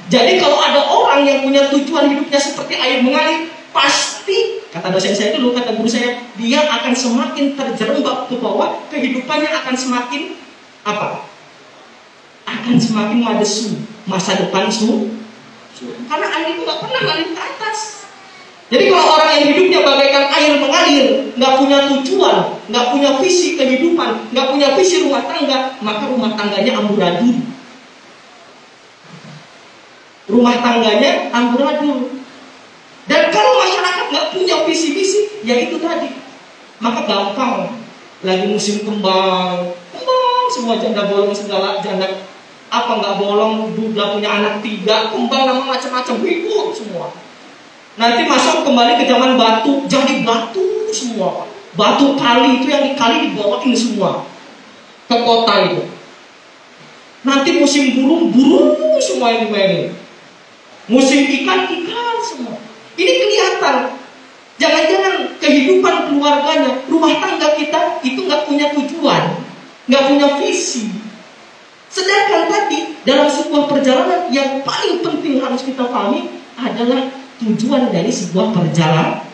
Jadi kalau ada orang yang punya tujuan hidupnya seperti air mengalir, pasti, kata dosen saya dulu, kata guru saya, dia akan semakin terjerembab ke bawah, kehidupannya akan semakin apa? Akan semakin madesu, masa depan karena air itu nggak pernah ngalir ke atas. Jadi kalau orang yang hidupnya bagaikan air mengalir, nggak punya tujuan, nggak punya visi kehidupan, nggak punya visi rumah tangga, maka rumah tangganya amburadul. Rumah tangganya amburadul. Dan kalau masyarakat nggak punya visi-visi, ya itu tadi, maka gampang. Lagi musim kembang semua janda bolong segala janda apa nggak bolong, udah punya anak 3, kembang nama macam-macam ribut semua. Nanti masuk kembali ke zaman batu, jadi batu semua. Batu kali itu yang dikali dibawain semua ke kota itu. Nanti musim burung semua yang dimainin. Musim ikan semua. Ini kelihatan. Jangan-jangan kehidupan keluarganya, rumah tangga kita itu nggak punya tujuan, nggak punya visi. Sedangkan tadi dalam sebuah perjalanan yang paling penting harus kita pahami adalah tujuan dari sebuah perjalanan.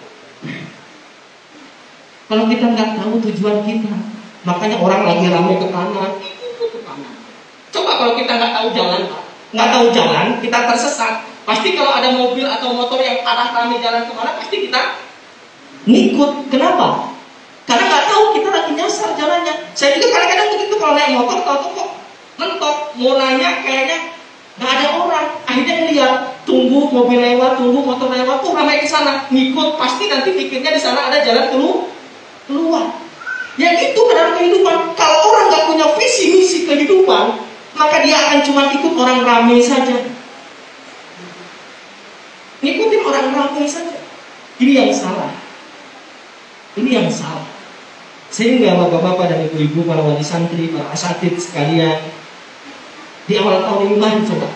Kalau kita nggak tahu tujuan kita, makanya orang lagi ramai ke kanan. Coba kalau kita nggak tahu jalan, kita tersesat. Pasti kalau ada mobil atau motor yang arah kami jalan kemana, pasti kita ngikut. Kenapa? Karena nggak tahu kita lagi nyasar jalannya. Saya juga kadang-kadang begitu kalau naik motor, tahu kok mentok, mau nanya kayaknya nggak ada orang. Akhirnya ngeliat, tunggu mobil lewat, tunggu motor lewat, tuh ramai ke sana, ngikut. Pasti nanti pikirnya di sana ada jalan keluar. Ya gitu dalam kehidupan. Kalau orang nggak punya visi misi kehidupan, maka dia akan cuma ikut orang ramai saja. Ngikutin orang ramai saja. Ini yang salah. Sehingga bapak-bapak dan ibu-ibu, para wali santri, para asatid sekalian, di awal tahun ini coba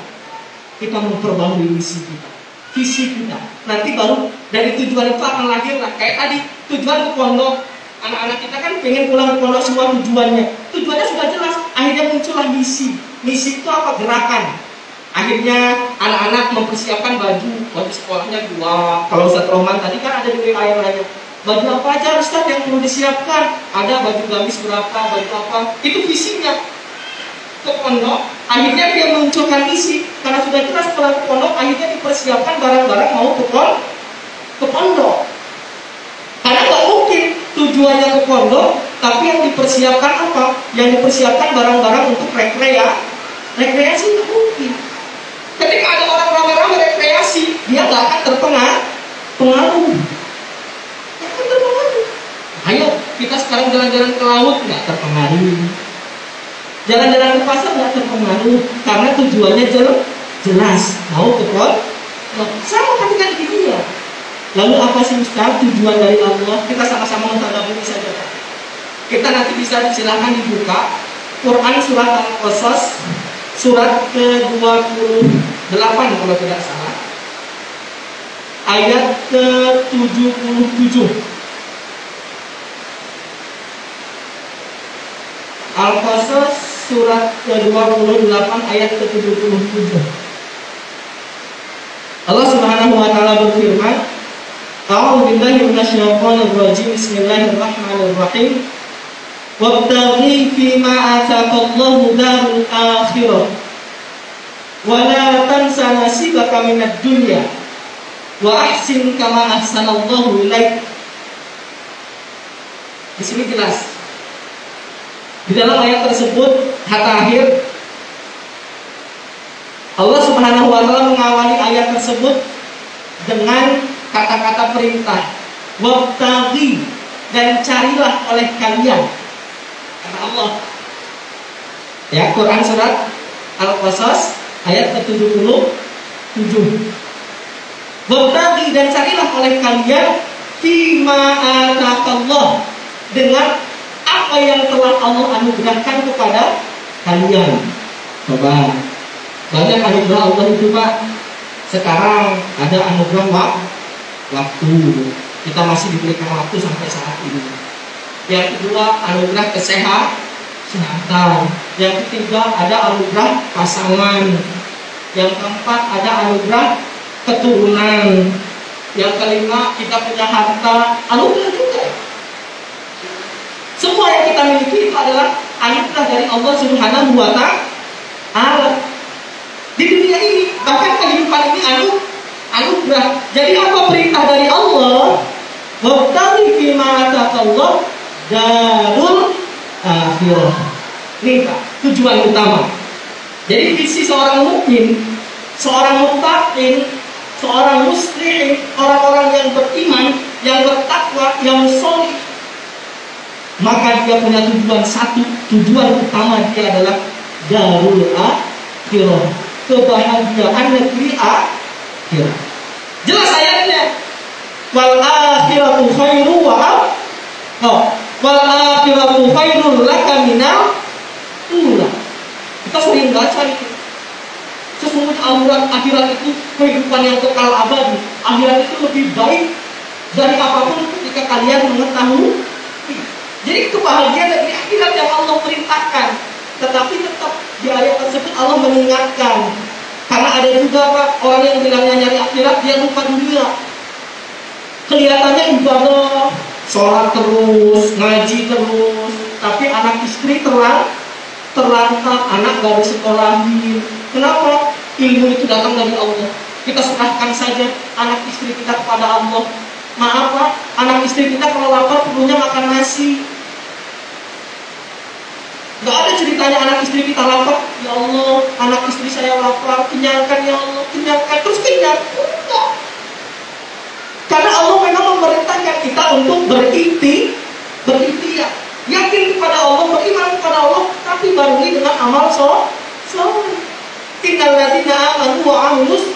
kita memperbaharui misi kita, visi kita. Nanti baru dari tujuan itu akan lahir lah. Kayak tadi tujuan ke pondok, anak-anak kita kan pengen pulang ke pondok, semua tujuannya sudah jelas. Akhirnya muncullah misi. Misi itu apa? Gerakan. Akhirnya anak-anak mempersiapkan baju sekolahnya 2. Kalau Ustaz Roman tadi kan ada di WA yang nanya, baju apa aja Ustaz yang perlu disiapkan? Ada baju gamis berapa, baju apa? Itu visinya ke pondok. Akhirnya dia munculkan isi. Karena sudah jelas pulang ke pondok, akhirnya dipersiapkan barang-barang mau ke pondok. Karena nggak mungkin tujuannya ke pondok, tapi yang dipersiapkan apa? Yang dipersiapkan barang-barang untuk rekreasi nggak mungkin. Ketika ada orang ramai-ramai rekreasi, dia nggak akan terpengaruh. Ayo kita sekarang jalan-jalan ke laut, nggak terpengaruh. Jalan-jalan ke pasar nggak terpengaruh, karena tujuannya jelas, mau ke pondok. Sama ketika di dunia. Lalu apa sih Ustaz tujuan dari Allah? Kita sama-sama mentadabburi saja. Kita nanti bisa silakan dibuka Quran surat Al-Qasas surat ke-28 kalau tidak salah, ayat ke-77. Al-Qasas surat ke-28 ayat ke-77. Allah Subhanahu wa taala berfirman, A'udzu billahi minasyaitonir rajim. Bismillahirrahmanirrahim. Wabtaghi fima ataqallahu darul akhirah wa la tansa nasibaka minad dunya Wa ahsin kama ahsanallahu ilaik. Di sini jelas. Di dalam ayat tersebut hatta akhir Allah Subhanahu wa taala mengawali ayat tersebut dengan kata-kata perintah. Wabtaghi, dan carilah oleh kalian, kata Allah. Ya, Quran surat Al-Qasas ayat ke-77. Wabtaghi, dan carilah oleh kalian fima ataqallah, dengan apa yang telah Allah anugerahkan kepada kalian. Coba, banyak anugerah Allah itu Pak. Sekarang ada anugerah waktu. Kita masih diberikan waktu sampai saat ini. Yang kedua, anugerah kesehatan. Yang ketiga, ada anugerah pasangan. Yang keempat, ada anugerah keturunan. Yang kelima, kita punya harta, anugerah juga. Semua yang kita miliki itu adalah anugerah dari Allah Subhanahu wa taala. Di dunia ini, bahkan kehidupan ini anugerah. Jadi apa perintah dari Allah? Wabtaghi fima ataqallah darul akhirah. Ini Pak, tujuan utama. Jadi visi seorang mukmin, seorang muttaqin, seorang muslim, orang-orang yang beriman, yang bertakwa, yang sholih, maka dia punya tujuan satu. Tujuan utama dia adalah darul akhirah, kebahagiaan negeri akhirat. Jelas ayatnya. Wal akhiratu khairu wal akhiratu khairul laka minal ula. Kita sering baca itu. Sesungguhnya akhirat itu kehidupan yang kekal abadi. Akhirat itu lebih baik dari apapun ketika kalian mengetahui. Jadi kebahagiaan dari akhirat yang Allah perintahkan. Tetapi tetap di ayat tersebut Allah mengingatkan. Karena ada juga Pak, orang yang bilangnya nyari akhirat, dia lupa dunia. Kelihatannya ibadah, sholat terus, ngaji terus, tapi anak istri terlantar, anak gak disekolahin. Kenapa? Ilmu itu datang dari Allah. Kita serahkan saja anak istri kita kepada Allah. Maaf Pak, anak istri kita kalau lapar perlunya makan nasi. Gak ada ceritanya anak istri kita lapar, ya Allah, anak istri saya lapar, kenyangkan ya Allah, kenyangkan, terus kenyang. Enggak. Karena Allah memang memerintahkan kita untuk berikhtiar, yakin kepada Allah, beriman kepada Allah, tapi barengi dengan amal soleh. Innal ladzina amanu wa amilus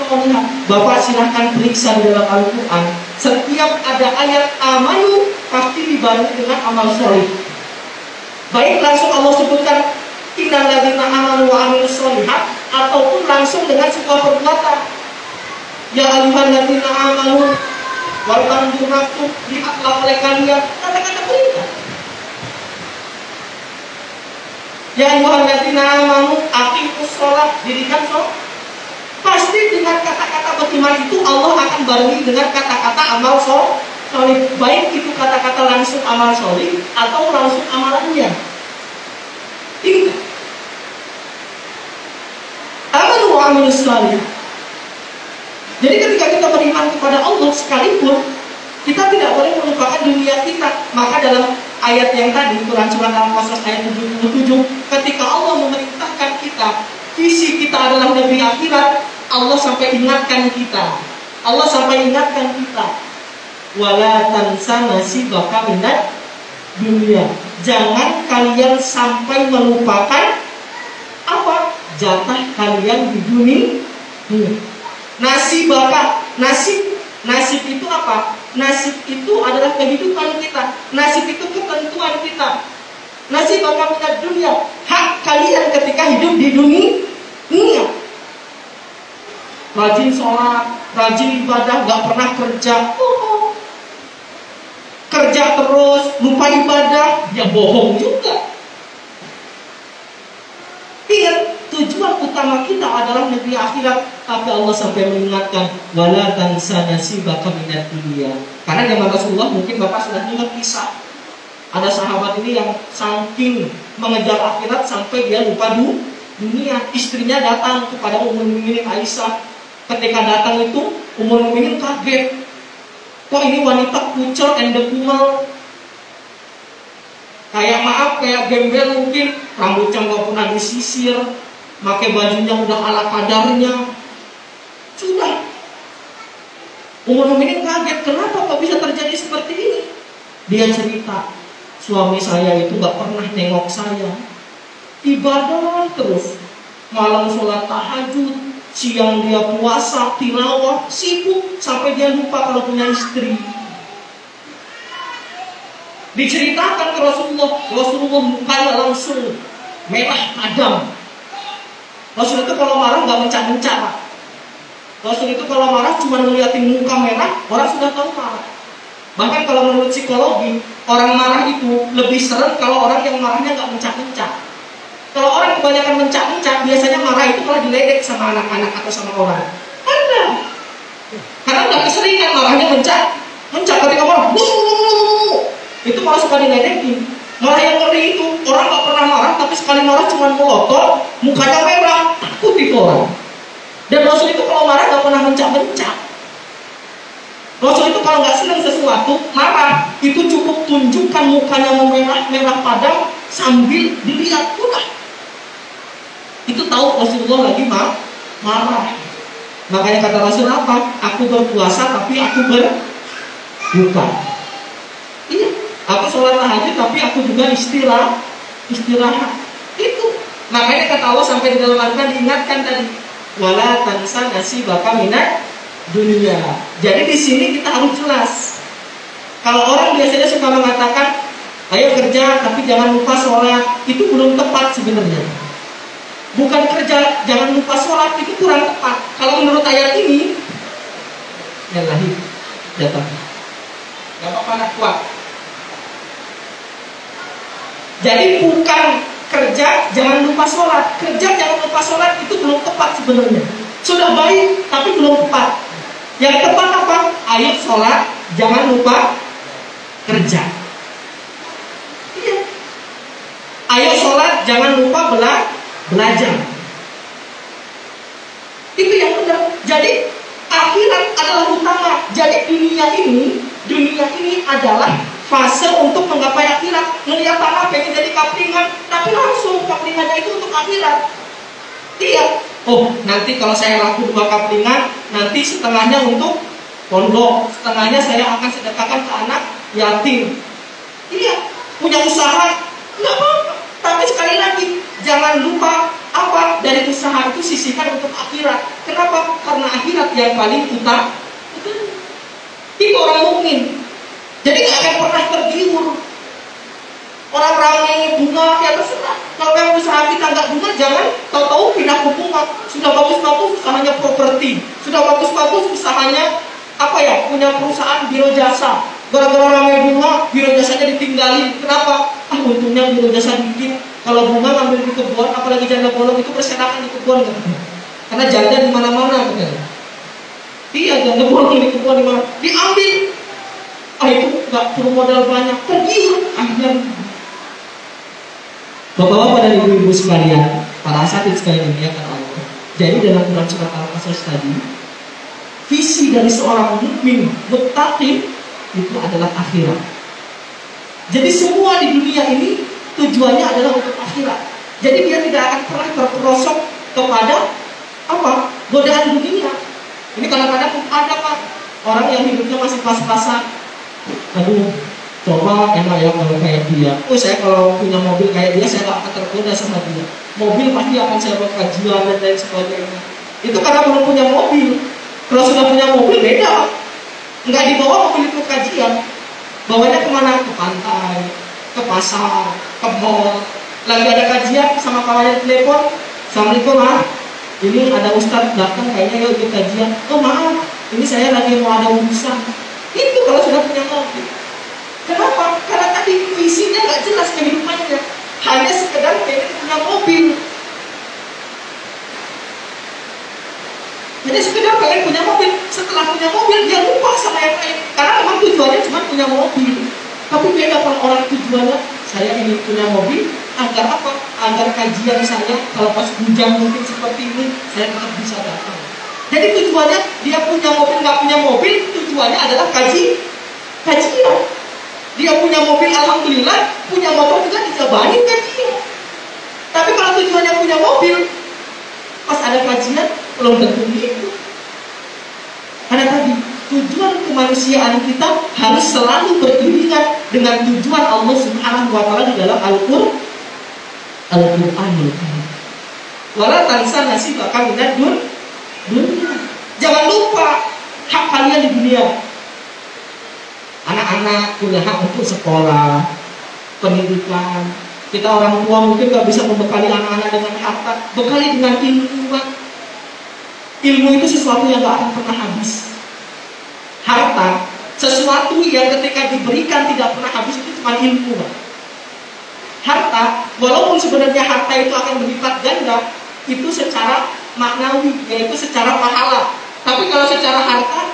sholihat. Bapak silahkan periksa di dalam Al-Quran. Setiap ada ayat amanu pasti dibarengi dengan amal soleh. Baik langsung Allah sebutkan innal ladzina amanu wa amilus sholihat, ataupun langsung dengan sebuah perbuatan. Ya ayyuhalladzina amanu wal tanzur nafsun, lihatlah oleh kalian, kata-kata perintah. Ya ayyuhalladzina amanu aqimus shalah, dirikan sholat. Pasti dengan kata-kata beriman itu Allah akan barengi dengan kata-kata amal soleh. Baik itu kata-kata langsung amal soleh atau langsung amalannya. Ingat, amanu wa amilus sholihat. Jadi ketika kita beriman kepada Allah sekalipun, kita tidak boleh melupakan dunia kita. Maka dalam ayat yang tadi, Quran Surat Al-Qasas ayat 77, ketika Allah memerintahkan kita, visi kita adalah negeri akhirat, Allah sampai ingatkan kita. Wala tansa nasibaka minad dunia. Jangan kalian sampai melupakan apa? Jatah kalian di dunia. Nasib itu apa? Nasib itu adalah kehidupan kita. Nasib itu ketentuan kita. Nasib bakal minat dunia. Hak kalian ketika hidup di dunia. Rajin sholat, rajin ibadah, gak pernah kerja. Kerja terus, lupa ibadah, ya bohong juga. Ingat, tujuan utama kita adalah negeri akhirat. Tapi Allah sampai mengingatkan, wala tansa nasibaka minad dunya. Karena zaman Rasulullah, mungkin Bapak sudah dengar kisah. Ada sahabat ini yang saking mengejar akhirat sampai dia lupa dunia. Istrinya datang kepada Ummul Mukminin Aisyah. Ketika datang itu, Ummul Mukminin kaget. Kok ini wanita kucel endekumal? Kayak gembel mungkin, rambutnya nggak pernah disisir, pakai bajunya udah ala kadarnya. Sudah. Ummul Mukminin kaget, kenapa kok bisa terjadi seperti ini? Dia cerita, suami saya itu nggak pernah nengok saya, ibadah terus, malam sholat tahajud, siang dia puasa, tilawah, sibuk sampai dia lupa kalau punya istri. Diceritakan ke Rasulullah mukanya langsung merah padam. Rasul itu kalau marah nggak mencak-mencak, Pak. Rasul itu kalau marah cuma ngeliatin muka merah, orang sudah tahu marah. Bahkan kalau menurut psikologi, orang marah itu lebih serem kalau orang yang marahnya nggak mencak-mencak. Kalau orang kebanyakan mencak-mencak, biasanya marah itu malah diledek sama anak-anak atau sama orang. Karena nggak keseringan marahnya mencak ketika marah, itu malah suka diledekin. Malah yang ngeri itu, orang nggak pernah marah, tapi sekali marah cuma melotot, mukanya merah, takut itu orang. Dan Rasul itu kalau marah nggak pernah mencak-mencak. Rasul itu kalau nggak senang sesuatu, marah, itu cukup tunjukkan mukanya merah padam sambil dilihat, udah. Itu tahu Rasulullah lagi marah. Makanya kata Rasul apa? Aku berpuasa tapi aku berbuka. Iya, aku sholat tahajud tapi aku juga istirahat. Itu. Makanya kata Allah sampai di dalam Al-Quran diingatkan tadi, wala tansa nasibaka minad dunia. Jadi di sini kita harus jelas. Kalau orang biasanya suka mengatakan, ayo kerja tapi jangan lupa sholat, itu belum tepat sebenarnya. Bukan kerja jangan lupa sholat, itu kurang tepat. Kalau menurut ayat ini, ya lahir datang. Gak apa-apa, nak kuat. Jadi bukan kerja jangan lupa sholat, kerja jangan lupa sholat itu belum tepat sebenarnya. Sudah baik tapi belum tepat. Yang tepat apa? Ayo sholat, jangan lupa kerja. Iya. Ayo sholat, jangan lupa belajar. Itu yang benar. Jadi akhirat adalah utama. Jadi dunia ini adalah fase untuk menggapai akhirat. Ngelihat tanah pengen jadi kaplingan, tapi langsung kaplingannya itu untuk akhirat. Iya. Oh, nanti kalau saya laku 2 kaplingan, nanti setengahnya untuk pondok, setengahnya saya akan sedekahkan ke anak yatim. Iya, punya usaha, nggak apa-apa. Tapi sekali lagi, jangan lupa apa dari usaha itu sisihkan untuk akhirat. Kenapa? Karena akhirat yang paling utama. Itu orang mukmin. Jadi nggak akan pernah tergiur. Orang ramai bunga, ya terserah. Kalau yang usaha kita nggak bunga, jangan tahu-tahu pindah ke bunga. Sudah bagus-bagus usahanya properti, sudah bagus-bagus usahanya apa ya, punya perusahaan biro jasa. Gara-gara ramai bunga, biro jasanya ditinggalin. Kenapa? Untungnya biro jasa bikin. Kalau bunga ngambil di kebun, apalagi janda bolong itu berserakan di kebun kan? Karena janda di mana-mana kan? Iya, janda bolong di kebun di mana? Diambil. Itu nggak perlu modal banyak, tergiur akhirnya. Bapak-bapak dan ibu-ibu sekalian, para asatidz sekalian yang dimuliakan Allah. Jadi dalam Quran surat Al-Qasas tadi, visi dari seorang mukmin muttaqin itu adalah akhirat. Jadi semua di dunia ini tujuannya adalah untuk akhirat. Jadi dia tidak akan pernah terperosok kepada apa? Godaan dunia. Ini kadang-kadang ada Pak, orang yang hidupnya masih pas-pasan. Aduh, coba enak ya kalau kayak dia. Saya kalau punya mobil kayak dia, saya gak akan tergoda sama dia. Mobil pasti akan saya buat kajian dan lain sebagainya. Itu karena belum punya mobil. Kalau sudah punya mobil beda. Nggak dibawa mobil itu kajian. Bawanya kemana? Ke pantai, ke pasar, ke mall. Lagi ada kajian sama kawannya telepon. Assalamualaikum ini ada ustadz datang kayaknya yuk ikut kajian. Oh maaf, ini saya lagi mau ada urusan. Itu kalau sudah punya mobil. Kenapa? Karena tadi visinya nggak jelas kehidupannya, hanya sekedar pengen punya mobil. Jadi sekedar pengen punya mobil. Setelah punya mobil dia lupa sama yang lain. Karena memang tujuannya cuma punya mobil. Tapi beda kalau orang tujuannya saya ingin punya mobil agar apa? Agar kajian saya kalau pas hujan mungkin seperti ini saya tetap bisa datang. Jadi tujuannya dia punya mobil nggak punya mobil, tujuannya adalah kajian. Dia punya mobil, alhamdulillah, punya motor juga dijabahin kajian. Tapi kalau tujuannya punya mobil, pas ada kajian belum tentu itu. Karena tadi tujuan kemanusiaan kita harus selalu beriringan dengan tujuan Allah Subhanahu wa taala di dalam Al-Qur'anul Karim. Wala tansa nasibaka minad dunya. Jangan lupa hak kalian di dunia. Anak-anak punya hak untuk sekolah, pendidikan. Kita orang tua mungkin gak bisa membekali anak-anak dengan harta, bekali dengan ilmu. Ilmu itu sesuatu yang gak akan pernah habis. Harta, sesuatu yang ketika diberikan tidak pernah habis, itu cuma ilmu. Harta, walaupun sebenarnya harta itu akan berlipat ganda, itu secara maknawi, yaitu secara pahala. Tapi kalau secara harta,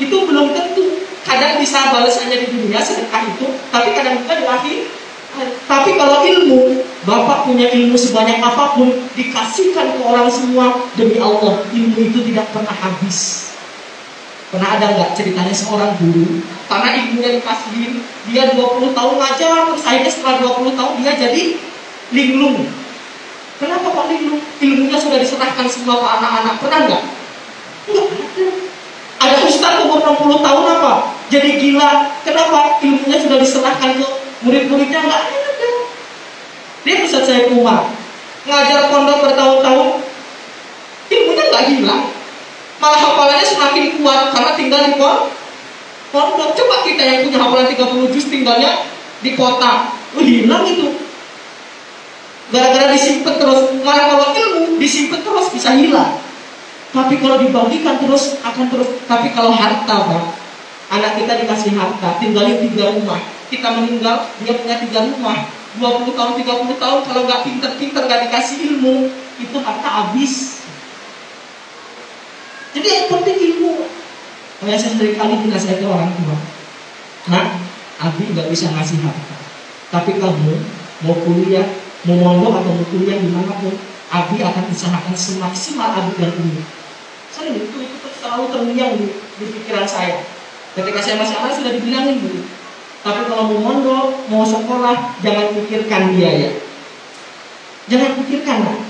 itu belum tentu. Kadang bisa balasannya di dunia sedekah itu, tapi kadang juga di akhir. Tapi kalau ilmu, Bapak punya ilmu sebanyak apapun, dikasihkan ke orang semua, demi Allah, ilmu itu tidak pernah habis. Pernah ada nggak ceritanya seorang guru, karena ilmunya dikasihin, dia 20 tahun ngajar, terus akhirnya setelah 20 tahun dia jadi linglung. Kenapa kok linglung? Ilmunya sudah diserahkan semua ke anak-anak. Pernah nggak? Nggak ada. Ada ustaz umur 60 tahun apa? Jadi gila. Kenapa? Ilmunya sudah diserahkan ke murid-muridnya. Nggak ada. Dia Ustaz Said Umar ngajar pondok bertahun-tahun, ilmunya nggak hilang, malah hafalannya semakin kuat karena tinggal di pondok. Coba kita yang punya hafalan 30 juz tinggalnya di kota, hilang itu. Gara-gara disimpan terus. Malah kalau ilmu disimpan terus bisa hilang. Tapi kalau dibagikan terus akan terus. Tapi kalau harta, Pak, anak kita dikasih harta, tinggalin 3 rumah. Kita meninggal, dia punya 3 rumah. 20 tahun, 30 tahun, kalau nggak pinter-pinter, nggak dikasih ilmu, itu harta habis. Jadi yang penting ilmu. Kayak saya sering kali dinasihati orang tua, nah, Abi nggak bisa ngasih harta, tapi kamu mau kuliah, mau mondok atau mau kuliah dimanapun, Abi akan usahakan semaksimal Abi dan Umi. Sering itu selalu terngiang di pikiran saya. Ketika saya masih anak sudah dibilangin dulu. Tapi kalau mau mondok, mau sekolah, jangan pikirkan biaya. Jangan pikirkan, nah.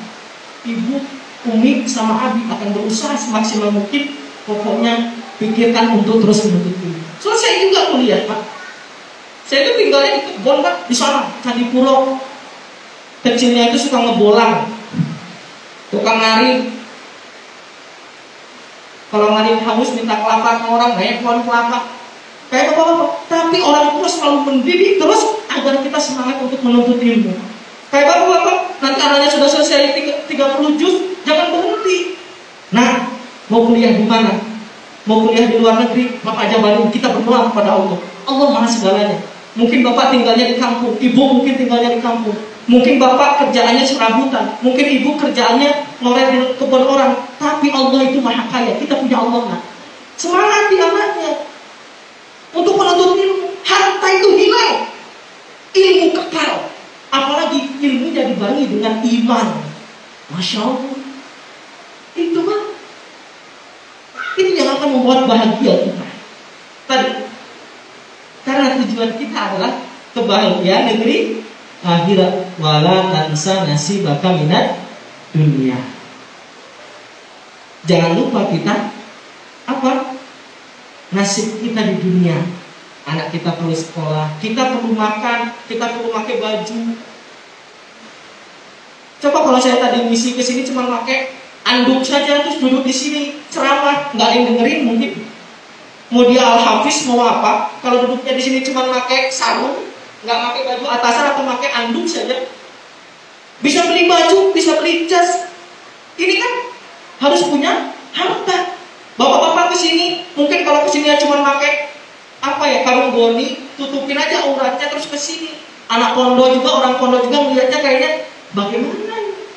Ibu, Umi, sama Abi akan berusaha semaksimal mungkin. Pokoknya pikirkan untuk terus menuntut ilmu. Soalnya saya juga kuliah, Pak. Saya itu tinggalnya di kebon, Pak, di sana, Candipuro. Kecilnya itu suka ngebolang, tukang ngaring. Kalau ngaring haus minta kelapa ke orang, banyak pohon kelapa. Kayak bapak-bapak. Tapi orang tua selalu mendidik terus agar kita semangat untuk menuntut ilmu. Kayak bapak-bapak, nanti anaknya sudah selesai 30 juz, jangan berhenti. Nah, mau kuliah di mana? Mau kuliah di luar negeri, Bapak jabarin, kita berdoa kepada Allah. Allah Maha segalanya. Mungkin Bapak tinggalnya di kampung, Ibu mungkin tinggalnya di kampung. Mungkin Bapak kerjaannya serabutan, mungkin Ibu kerjaannya ngorek di kebun orang. Tapi Allah itu Maha Kaya, kita punya Allah. Nah, semangat di anaknya untuk menuntut ilmu. Harta itu hilang, ilmu kekal. Apalagi ilmunya dibarengi dengan iman. Masya Allah. Itu kan, itu yang akan membuat bahagia kita. Tadi, karena tujuan kita adalah kebahagiaan negeri akhirat. Wala tansa nasibaka minad dunia. Jangan lupa kita apa? Nasib kita di dunia. Anak kita perlu sekolah, kita perlu makan, kita perlu pakai baju. Coba kalau saya tadi misi ke sini cuma pakai anduk saja terus duduk di sini ceramah, nggak ada yang dengerin mungkin. Mau dia al-hafiz mau apa? Kalau duduknya di sini cuma pakai sarung, nggak pakai baju atasan atau pakai anduk saja, bisa beli baju, bisa beli jas. Ini kan harus punya harta. Bapak-bapak kesini, mungkin kalau kesini cuma pakai apa ya, karung goni, tutupin aja auratnya terus kesini. Anak pondok juga, orang pondok juga melihatnya kayaknya bagaimana ini?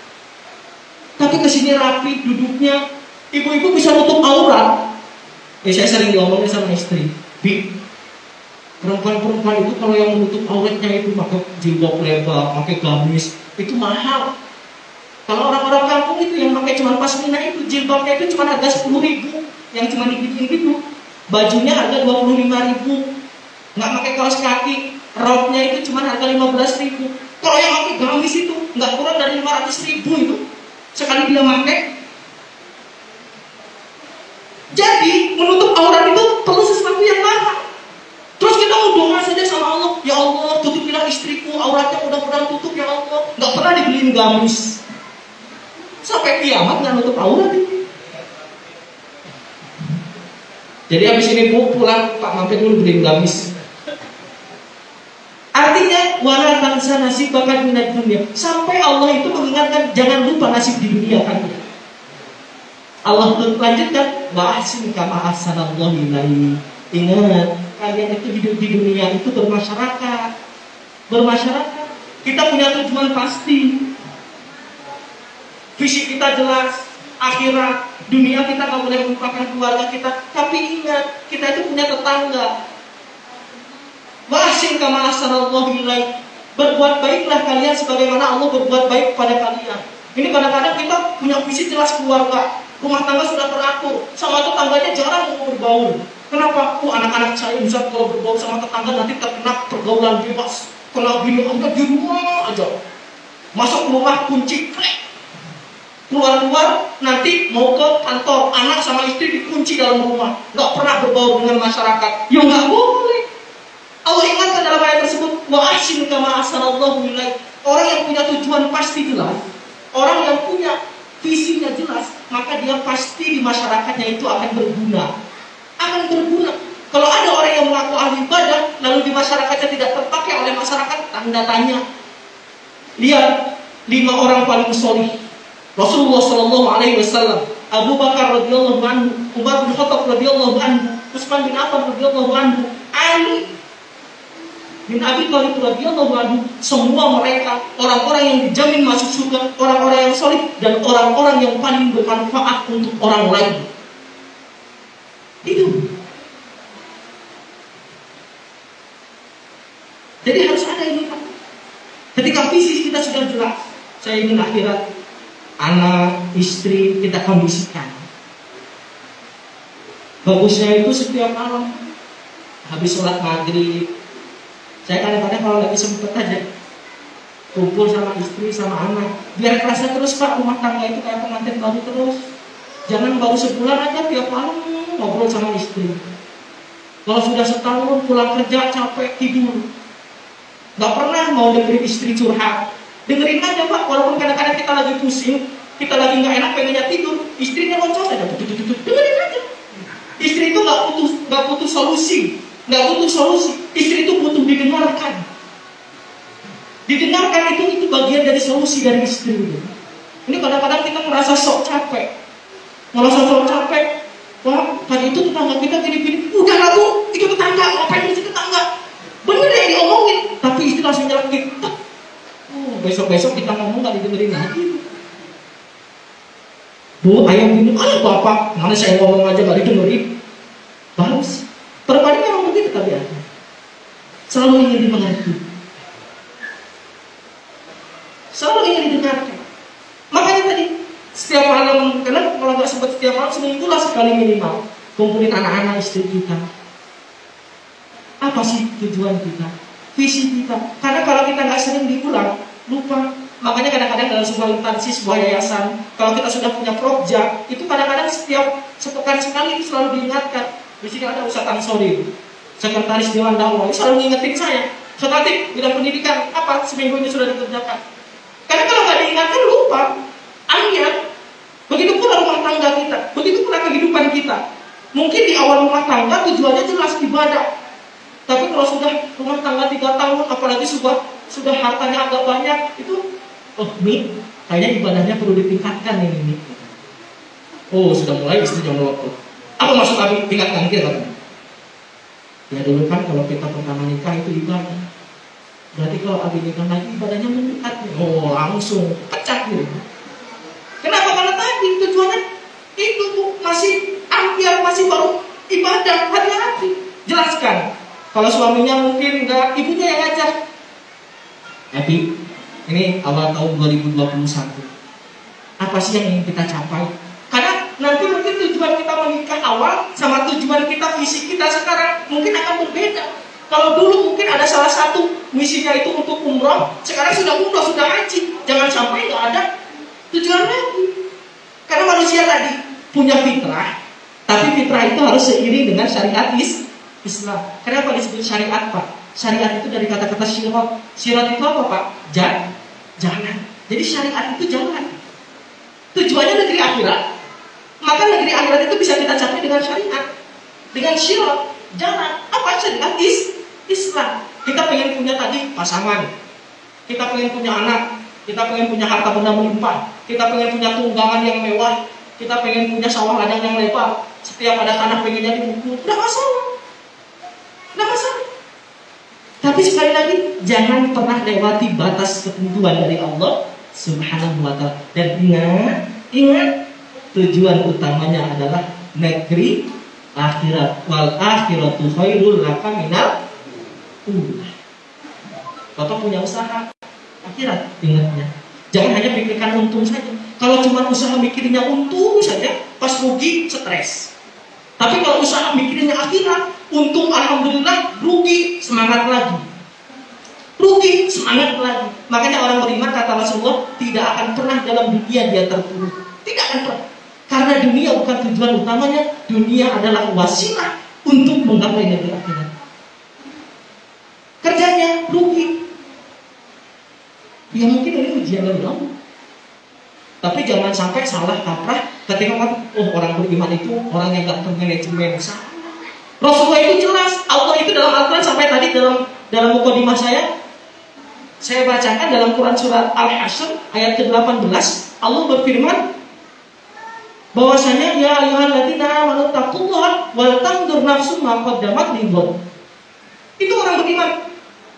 Tapi kesini rapi duduknya, ibu-ibu bisa nutup aurat. Saya sering diomongin sama istri, Bi, perempuan-perempuan itu kalau yang menutup auratnya itu pakai jilbab lebar, pakai gamis, itu mahal. Kalau orang-orang kampung ngomong gitu, yang pakai cuma pasmina itu, jilbabnya itu cuma harga 10.000, yang cuma dibikin gitu. Bajunya harga 25.000, nggak pakai kaos kaki, roknya itu cuma harga 15.000. Kalau yang pakai gamis itu nggak kurang dari 500.000 itu sekali dia pakai. Jadi menutup aurat itu perlu sesuatu yang mahal. Terus kita mau doa saja sama Allah, ya Allah tutupilah istriku, auratnya mudah-mudahan tutup ya Allah. Nggak pernah dibeliin gamis. Sampai kiamat nggak nutup aurat itu. Jadi habis ini Bu pulang, Pak mampir dulu beliin gamis. Artinya wala tansa nasibaka minad dunya. Sampai Allah itu mengingatkan jangan lupa nasib di dunia kan. Allah lanjutkan wa ahsin kama ahsanallahu ilaik. Ingat, kalian itu hidup di dunia itu bermasyarakat. Kita punya tujuan pasti. Visi kita jelas, akhirat, dunia kita nggak boleh melupakan keluarga kita. Tapi ingat, kita itu punya tetangga. Wa ahsin kama ahsanallahu ilaik. Berbuat baiklah kalian sebagaimana Allah berbuat baik kepada kalian. Ini kadang-kadang kita punya visi jelas keluarga, rumah tangga sudah teratur, sama tetangganya jarang mau berbaur. Kenapa? Anak-anak saya bisa kalau berbaur sama tetangga nanti terkena pergaulan bebas. Kalau gini anda di rumah aja, masuk rumah kunci, keluar nanti mau ke kantor, anak sama istri dikunci dalam rumah, nggak pernah berbaur dengan masyarakat. Ya nggak boleh. Allah ingatkan dalam ayat tersebut, wa ahsin kama ahsanallahu ilaik. Orang yang punya tujuan pasti jelas, orang yang punya visinya jelas, maka dia pasti di masyarakatnya itu akan berguna. Kalau ada orang yang mengaku ahli ibadah, lalu di masyarakatnya tidak terpakai oleh masyarakat, tanda tanya. Lihat 5 orang paling solih. Rasulullah SAW, Abu Bakar radhiyallahu anhu, Umar bin Khattab radhiyallahu anhu, Utsman bin Affan radhiyallahu anhu, Ali bin Abi Thalib radhiyallahu anhu, semua mereka orang-orang yang dijamin masuk surga, orang-orang yang solih dan orang-orang yang paling bermanfaat untuk orang lain. Itu. Jadi harus ada ini Pak. Ketika visi kita sudah jelas, saya ingin akhirat, anak, istri kita kondisikan. Bagusnya itu setiap malam habis sholat maghrib, saya kadang-kadang kalau lagi sempet aja kumpul sama istri, sama anak, biar kerasa terus Pak, rumah tangga itu kayak pengantin baru terus. Jangan baru sebulan aja tiap malam ngobrol sama istri. Kalau sudah setahun pulang kerja capek tidur, nggak pernah mau dengerin istri curhat. Dengerin aja Pak, walaupun kadang-kadang kita lagi pusing, kita lagi nggak enak pengennya tidur, istrinya loncos aja, dengerin aja. Istri itu nggak butuh solusi, Istri itu butuh didengarkan. Didengarkan itu bagian dari solusi dari istri. Ini kadang-kadang kita merasa sok capek. Wah, tadi itu tetangga kita gini-gini. Udah lah Bu, itu tetangga, ngapain itu tetangga? Bener ya diomongin, tapi istri langsung nyelekit. Besok-besok kita ngomong gak didengerin lagi. Bu, ayam minum, ayo Bapak, mana saya ngomong aja gak didengerin. Bagus. Perempuan memang begitu tabiatnya. Selalu ingin dimengerti. Selalu ingin didengarkan. Makanya tadi setiap malam, karena kalau nggak sempat setiap malam, seminggu lah sekali minimal kumpulin anak-anak istri kita. Apa sih tujuan kita, visi kita? Karena kalau kita nggak sering diulang, lupa. Makanya kadang-kadang dalam sebuah instansi, sebuah yayasan, kalau kita sudah punya project, itu kadang-kadang setiap sepekan sekali itu selalu diingatkan. Di sini ada Ustaz Ansori, sekretaris Dewan Dakwah, selalu ngingetin saya, Ustaz Atik, bidang pendidikan apa seminggu ini sudah dikerjakan. Karena kalau nggak diingatkan lupa. Akhirnya, begitu pula rumah tangga kita, begitu pula kehidupan kita. Mungkin di awal rumah tangga tujuannya jelas ibadah, tapi kalau sudah rumah tangga 3 tahun, apalagi sudah hartanya agak banyak, itu nih kayaknya ibadahnya perlu ditingkatkan ini. Oh, sudah mulai istri jomblo. Apa maksud Abi tingkatkan kita? Ya dulu kan kalau kita pertama nikah itu ibadah. Berarti kalau Abi nikah lagi ibadahnya meningkat. Oh, langsung pecah gitu. Kenapa? Karena tadi tujuannya itu Bu, masih ambiar, masih baru ibadah, hati-hati. Jelaskan. Kalau suaminya mungkin enggak, ibunya yang ngajak. Abi, ini awal tahun 2021. Apa sih yang ingin kita capai? Karena nanti mungkin tujuan kita menikah awal sama tujuan kita, visi kita sekarang mungkin akan berbeda. Kalau dulu mungkin ada salah satu misinya itu untuk umroh, sekarang sudah umroh, sudah haji. Jangan sampai nggak ada tujuan lagi. Karena manusia tadi punya fitrah, tapi fitrah itu harus seiring dengan syariat Islam. Kenapa disebut syariat, Pak? Syariat itu dari kata-kata syirat. Syirat itu apa, Pak? Jalan. Jadi syariat itu jalan. Tujuannya negeri akhirat. Maka negeri akhirat itu bisa kita capai dengan syariat, dengan syirat, jalan. Apa syariat Islam? Kita pengen punya tadi pasangan, kita pengen punya anak, kita pengen punya harta benda melimpah, kita pengen punya tunggangan yang mewah, kita pengen punya sawah ladang yang lebar. Setiap ada tanah pengen jadi buku, tidak masalah. Tapi sekali lagi, jangan pernah lewati batas ketentuan dari Allah Subhanahu wa ta'ala. Dan ingat, tujuan utamanya adalah negeri akhirat. Wal akhiratu khairul laka minal ula. Bapak punya usaha akhirat, ingatnya. Jangan hanya pikirkan untung saja. Kalau cuma usaha mikirnya untung saja, pas rugi stres. Tapi kalau usaha mikirnya akhirat, untung alhamdulillah, rugi semangat lagi. Rugi semangat lagi. Makanya orang beriman, kata Rasulullah, tidak akan pernah dalam dunia dia terpuruk. Tidak akan pernah. Karena dunia bukan tujuan utamanya. Dunia adalah wasilah untuk menggapai negeri akhirat. Kerjanya rugi. Ya mungkin ini ujian dari Allah. Tapi jangan sampai salah kaprah ketika orang beriman itu orang yang gak termanajemen. Rasulullah itu jelas. Allah itu dalam Al-Quran sampai tadi dalam mukadimah saya bacakan dalam Quran surat Al-Hasyr ayat ke-18. Allah berfirman bahwasanya ya ayyuhalladzina amanu taqullaha wal tanzur nafsum ma qaddamat lighad. Itu orang beriman.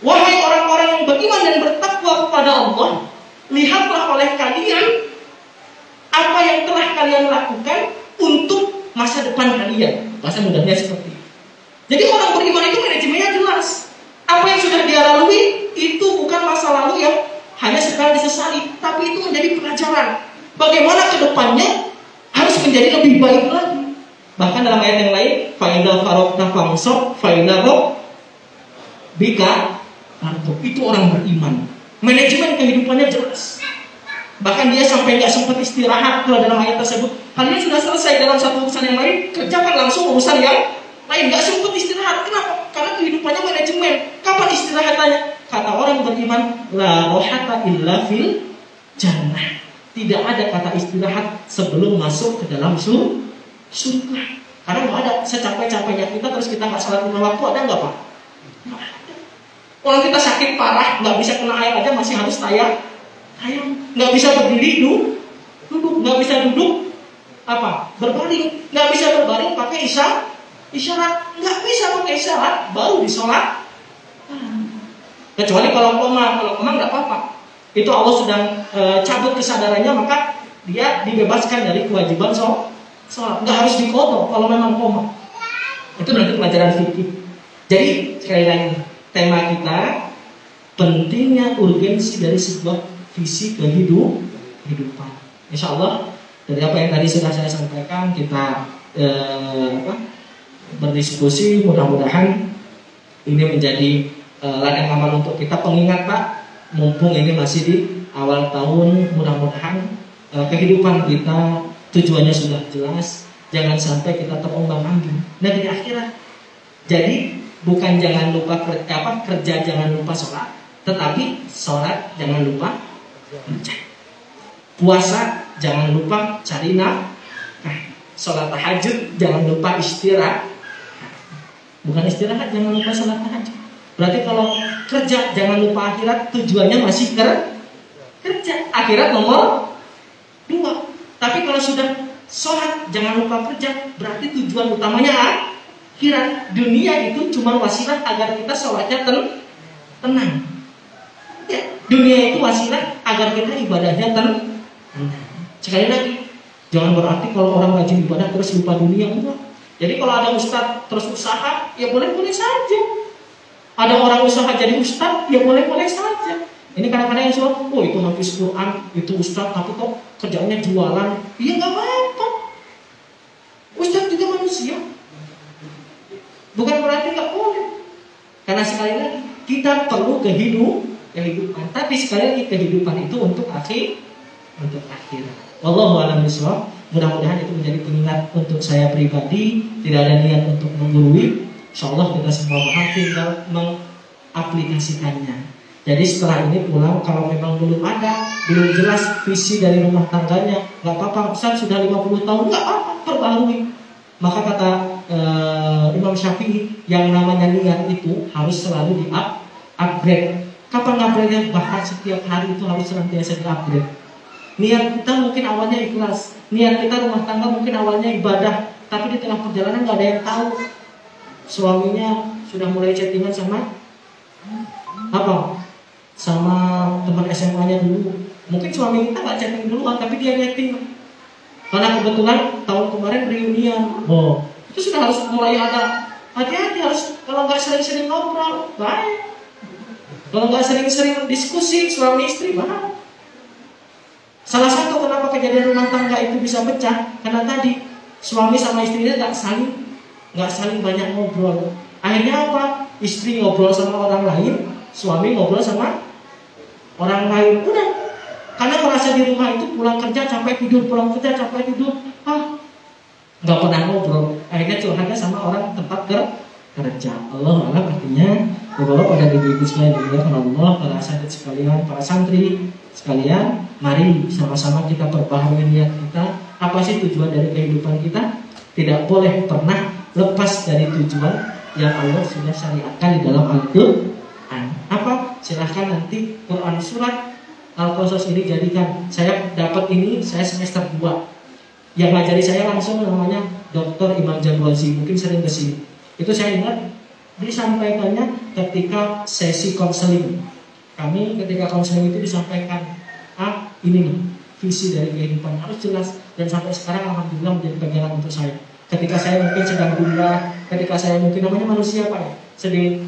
Wahai orang-orang yang beriman dan bertakwa kepada Allah, lihatlah oleh kalian apa yang telah kalian lakukan untuk masa depan kalian. Bahasa mudahnya seperti itu. Jadi orang beriman itu manajemennya jelas. Apa yang sudah dia lalui itu bukan masa lalu yang hanya sekarang disesali, tapi itu menjadi pelajaran. Bagaimana kedepannya harus menjadi lebih baik lagi. Bahkan dalam ayat yang lain, fa'idza faraqta fansab fa'idza bika arto. Itu orang beriman. Manajemen kehidupannya jelas. Bahkan dia sampai nggak sempat istirahat kalau dalam ayat tersebut. Kalian sudah selesai dalam satu urusan yang lain, kerjakan langsung urusan yang lain. Nggak sempat istirahat. Kenapa? Karena kehidupannya manajemen. Kapan istirahatannya? Kata orang beriman, la rohata illa fil jannah. Tidak ada kata istirahat sebelum masuk ke dalam surga. Karena nggak ada. Secapek-capeknya kita terus kita nggak salat 5 waktu, ada nggak, Pak? Nggak ada. Orang kita sakit parah, nggak bisa kena air aja masih harus tayang, nggak bisa berdiri duduk, nggak bisa duduk berbaring, nggak bisa berbaring pakai isyarat, nggak bisa pakai isyarat baru disolat. Kecuali kalau koma nggak apa-apa. Itu Allah sedang cabut kesadarannya, maka dia dibebaskan dari kewajiban sholat. Nggak harus diqodho kalau memang koma. Itu nanti pelajaran fikih. Jadi sekali lagi, tema kita pentingnya urgensi dari sebuah visi kehidupan. Insya Allah dari apa yang tadi sudah saya sampaikan kita berdiskusi, mudah-mudahan ini menjadi ladang amal untuk kita. Pengingat, Pak, mumpung ini masih di awal tahun, mudah-mudahan kehidupan kita tujuannya sudah jelas. Jangan sampai kita terombang-ambing negeri akhirat. Jadi bukan jangan lupa kerja jangan lupa sholat, tetapi sholat jangan lupa kerja. Puasa jangan lupa cari nafkah. Sholat tahajud jangan lupa istirahat. Bukan istirahat, jangan lupa sholat tahajud. Berarti kalau kerja jangan lupa akhirat, tujuannya masih kerja. Akhirat nomor 2. Tapi kalau sudah sholat jangan lupa kerja, berarti tujuan utamanya akhirat. Dunia itu cuma wasilah agar kita sholatnya tenang. Ya, dunia itu wasilah agar kita ibadahnya tenang. Sekali lagi, jangan berarti kalau orang rajin ibadah terus lupa dunia, enggak. Jadi kalau ada ustadz terus usaha, ya boleh-boleh saja. Ada orang usaha jadi ustadz, ya boleh-boleh saja. Ini kadang-kadang yang suruh, oh itu hafiz Quran, itu ustaz, tapi kok kerjanya jualan. Iya nggak apa-apa. Ustaz juga manusia. Bukan berarti nggak boleh. Karena sekali lagi kita perlu kehidupan. Tapi sekali lagi kehidupan itu untuk akhirat. Wallahu a'lam bishawab. Mudah-mudahan itu menjadi pengingat untuk saya pribadi. Tidak ada niat untuk menggurui. Insyaallah kita semua paham, tinggal mengaplikasikannya. Jadi setelah ini pulang, kalau memang belum jelas visi dari rumah tangganya, nggak apa-apa. Ustaz sudah 50 tahun, nggak apa-apa, perbarui. Maka kata Imam Syafi'i, yang namanya niat itu harus selalu di-upgrade. Kapan upgrade-nya? Bahkan setiap hari itu harus senantiasa di-upgrade. Niat kita mungkin awalnya ikhlas, niat kita rumah tangga mungkin awalnya ibadah, tapi di tengah perjalanan nggak ada yang tahu. Suaminya sudah mulai chattingan sama teman SMA-nya dulu. Mungkin suami kita nggak chatting duluan, tapi dia chatting. Karena kebetulan tahun kemarin reunian. Oh, itu sudah harus mulai ada. Hati-hati, harus kalau nggak sering-sering ngobrol, baik. Kalau nggak sering-sering diskusi suami istri, baik. Salah satu kenapa kejadian rumah tangga itu bisa pecah, karena tadi suami sama istrinya nggak saling banyak ngobrol. Akhirnya apa? Istri ngobrol sama orang lain, suami ngobrol sama orang lain. Udah. Karena merasa di rumah itu pulang kerja capek tidur, nggak pernah ngobrol. Akhirnya curhatnya sama orang tempat kerja. Allah alam, artinya Bapak pada ibu-ibu sekalian dimuliakan Allah, para asatidz sekalian, para santri sekalian, mari sama-sama kita perbaharui niat kita. Apa sih tujuan dari kehidupan kita? Tidak boleh pernah lepas dari tujuan yang Allah sudah syariatkan di dalam Al-Quran. Apa? Silahkan nanti Quran surat Al-Qasas ini jadikan. Saya dapat ini, saya semester 2. Yang ngajari saya langsung namanya Dr. Imam Jabwazi, mungkin sering kesini. Itu saya ingat disampaikannya ketika sesi konseling. Kami ketika konseling itu disampaikan, ini nih visi dari kehidupan harus jelas, dan sampai sekarang alhamdulillah menjadi pegangan untuk saya. Ketika saya mungkin sedang gundah, ketika saya mungkin namanya manusia Pak ya,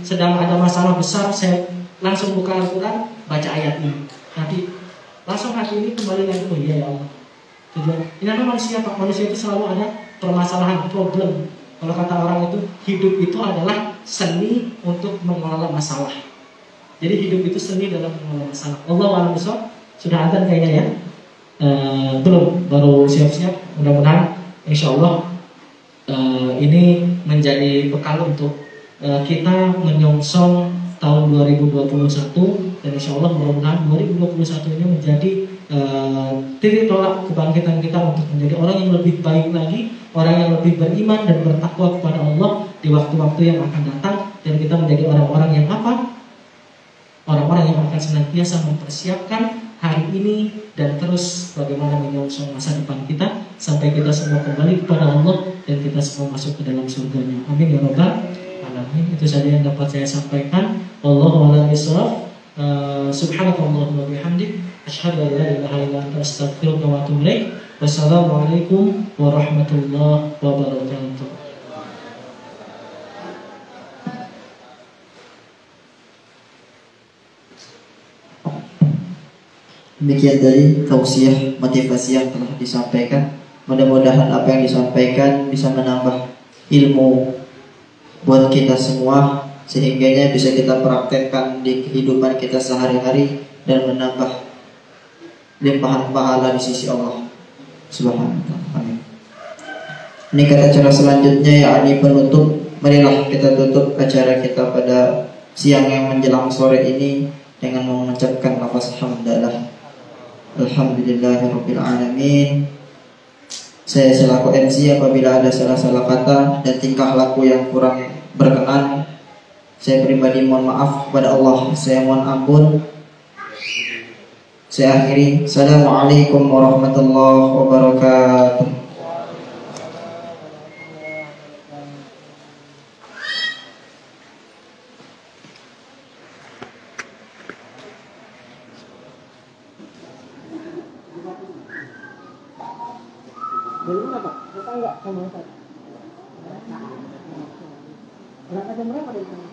sedang ada masalah besar, saya langsung buka Al-Quran, baca ayat ini. Nanti langsung hati ini kembali lagi, oh iya ya Allah. Tujuan ini adalah manusia Pak, manusia itu selalu ada permasalahan, problem. Kalau kata orang itu, hidup itu adalah seni untuk mengelola masalah. Jadi hidup itu seni dalam mengelola masalah. Allahu a'lam bishawab. Sudah adzan kayaknya ya. Belum, baru siap-siap. Mudah-mudahan insya Allah ini menjadi bekal untuk kita menyongsong tahun 2021, dan insya Allah mudah-mudahan 2021 ini menjadi titik tolak kebangkitan kita untuk menjadi orang yang lebih baik lagi, orang yang lebih beriman dan bertakwa kepada Allah di waktu-waktu yang akan datang, dan kita menjadi orang-orang yang apa? Orang-orang yang akan senantiasa mempersiapkan hari ini dan terus bagaimana menyongsong masa depan kita sampai kita semua kembali kepada Allah dan kita semua masuk ke dalam surganya. Amin ya rabbal alamin. Itu saja yang dapat saya sampaikan. Wallahu a'lam bishawab. Subhanakallahumma wa bihamdik, asyhadu an la ilaha illa anta, astaghfiruka wa atubu ilaik. Wassalamualaikum warahmatullahi wabarakatuh. Demikian tadi tausiah motivasi yang telah disampaikan. Mudah-mudahan apa yang disampaikan bisa menambah ilmu buat kita semua, sehingganya bisa kita praktekkan di kehidupan kita sehari-hari dan menambah limpahan pahala di sisi Allah Subhanahu wa ta'ala. Amin. Ini kata cara selanjutnya, yakni penutup. Marilah kita tutup acara kita pada siang yang menjelang sore ini dengan mengucapkan lafaz hamdalah. Alhamdulillahirabbil alamin. Saya selaku MC apabila ada salah-salah kata dan tingkah laku yang kurang berkenan, saya pribadi mohon maaf kepada Allah. Saya mohon ampun. Saya akhiri. Assalamualaikum warahmatullahi wabarakatuh. Belum apa? Kita enggak sama Ustaz. Enggak ada mereka di sana.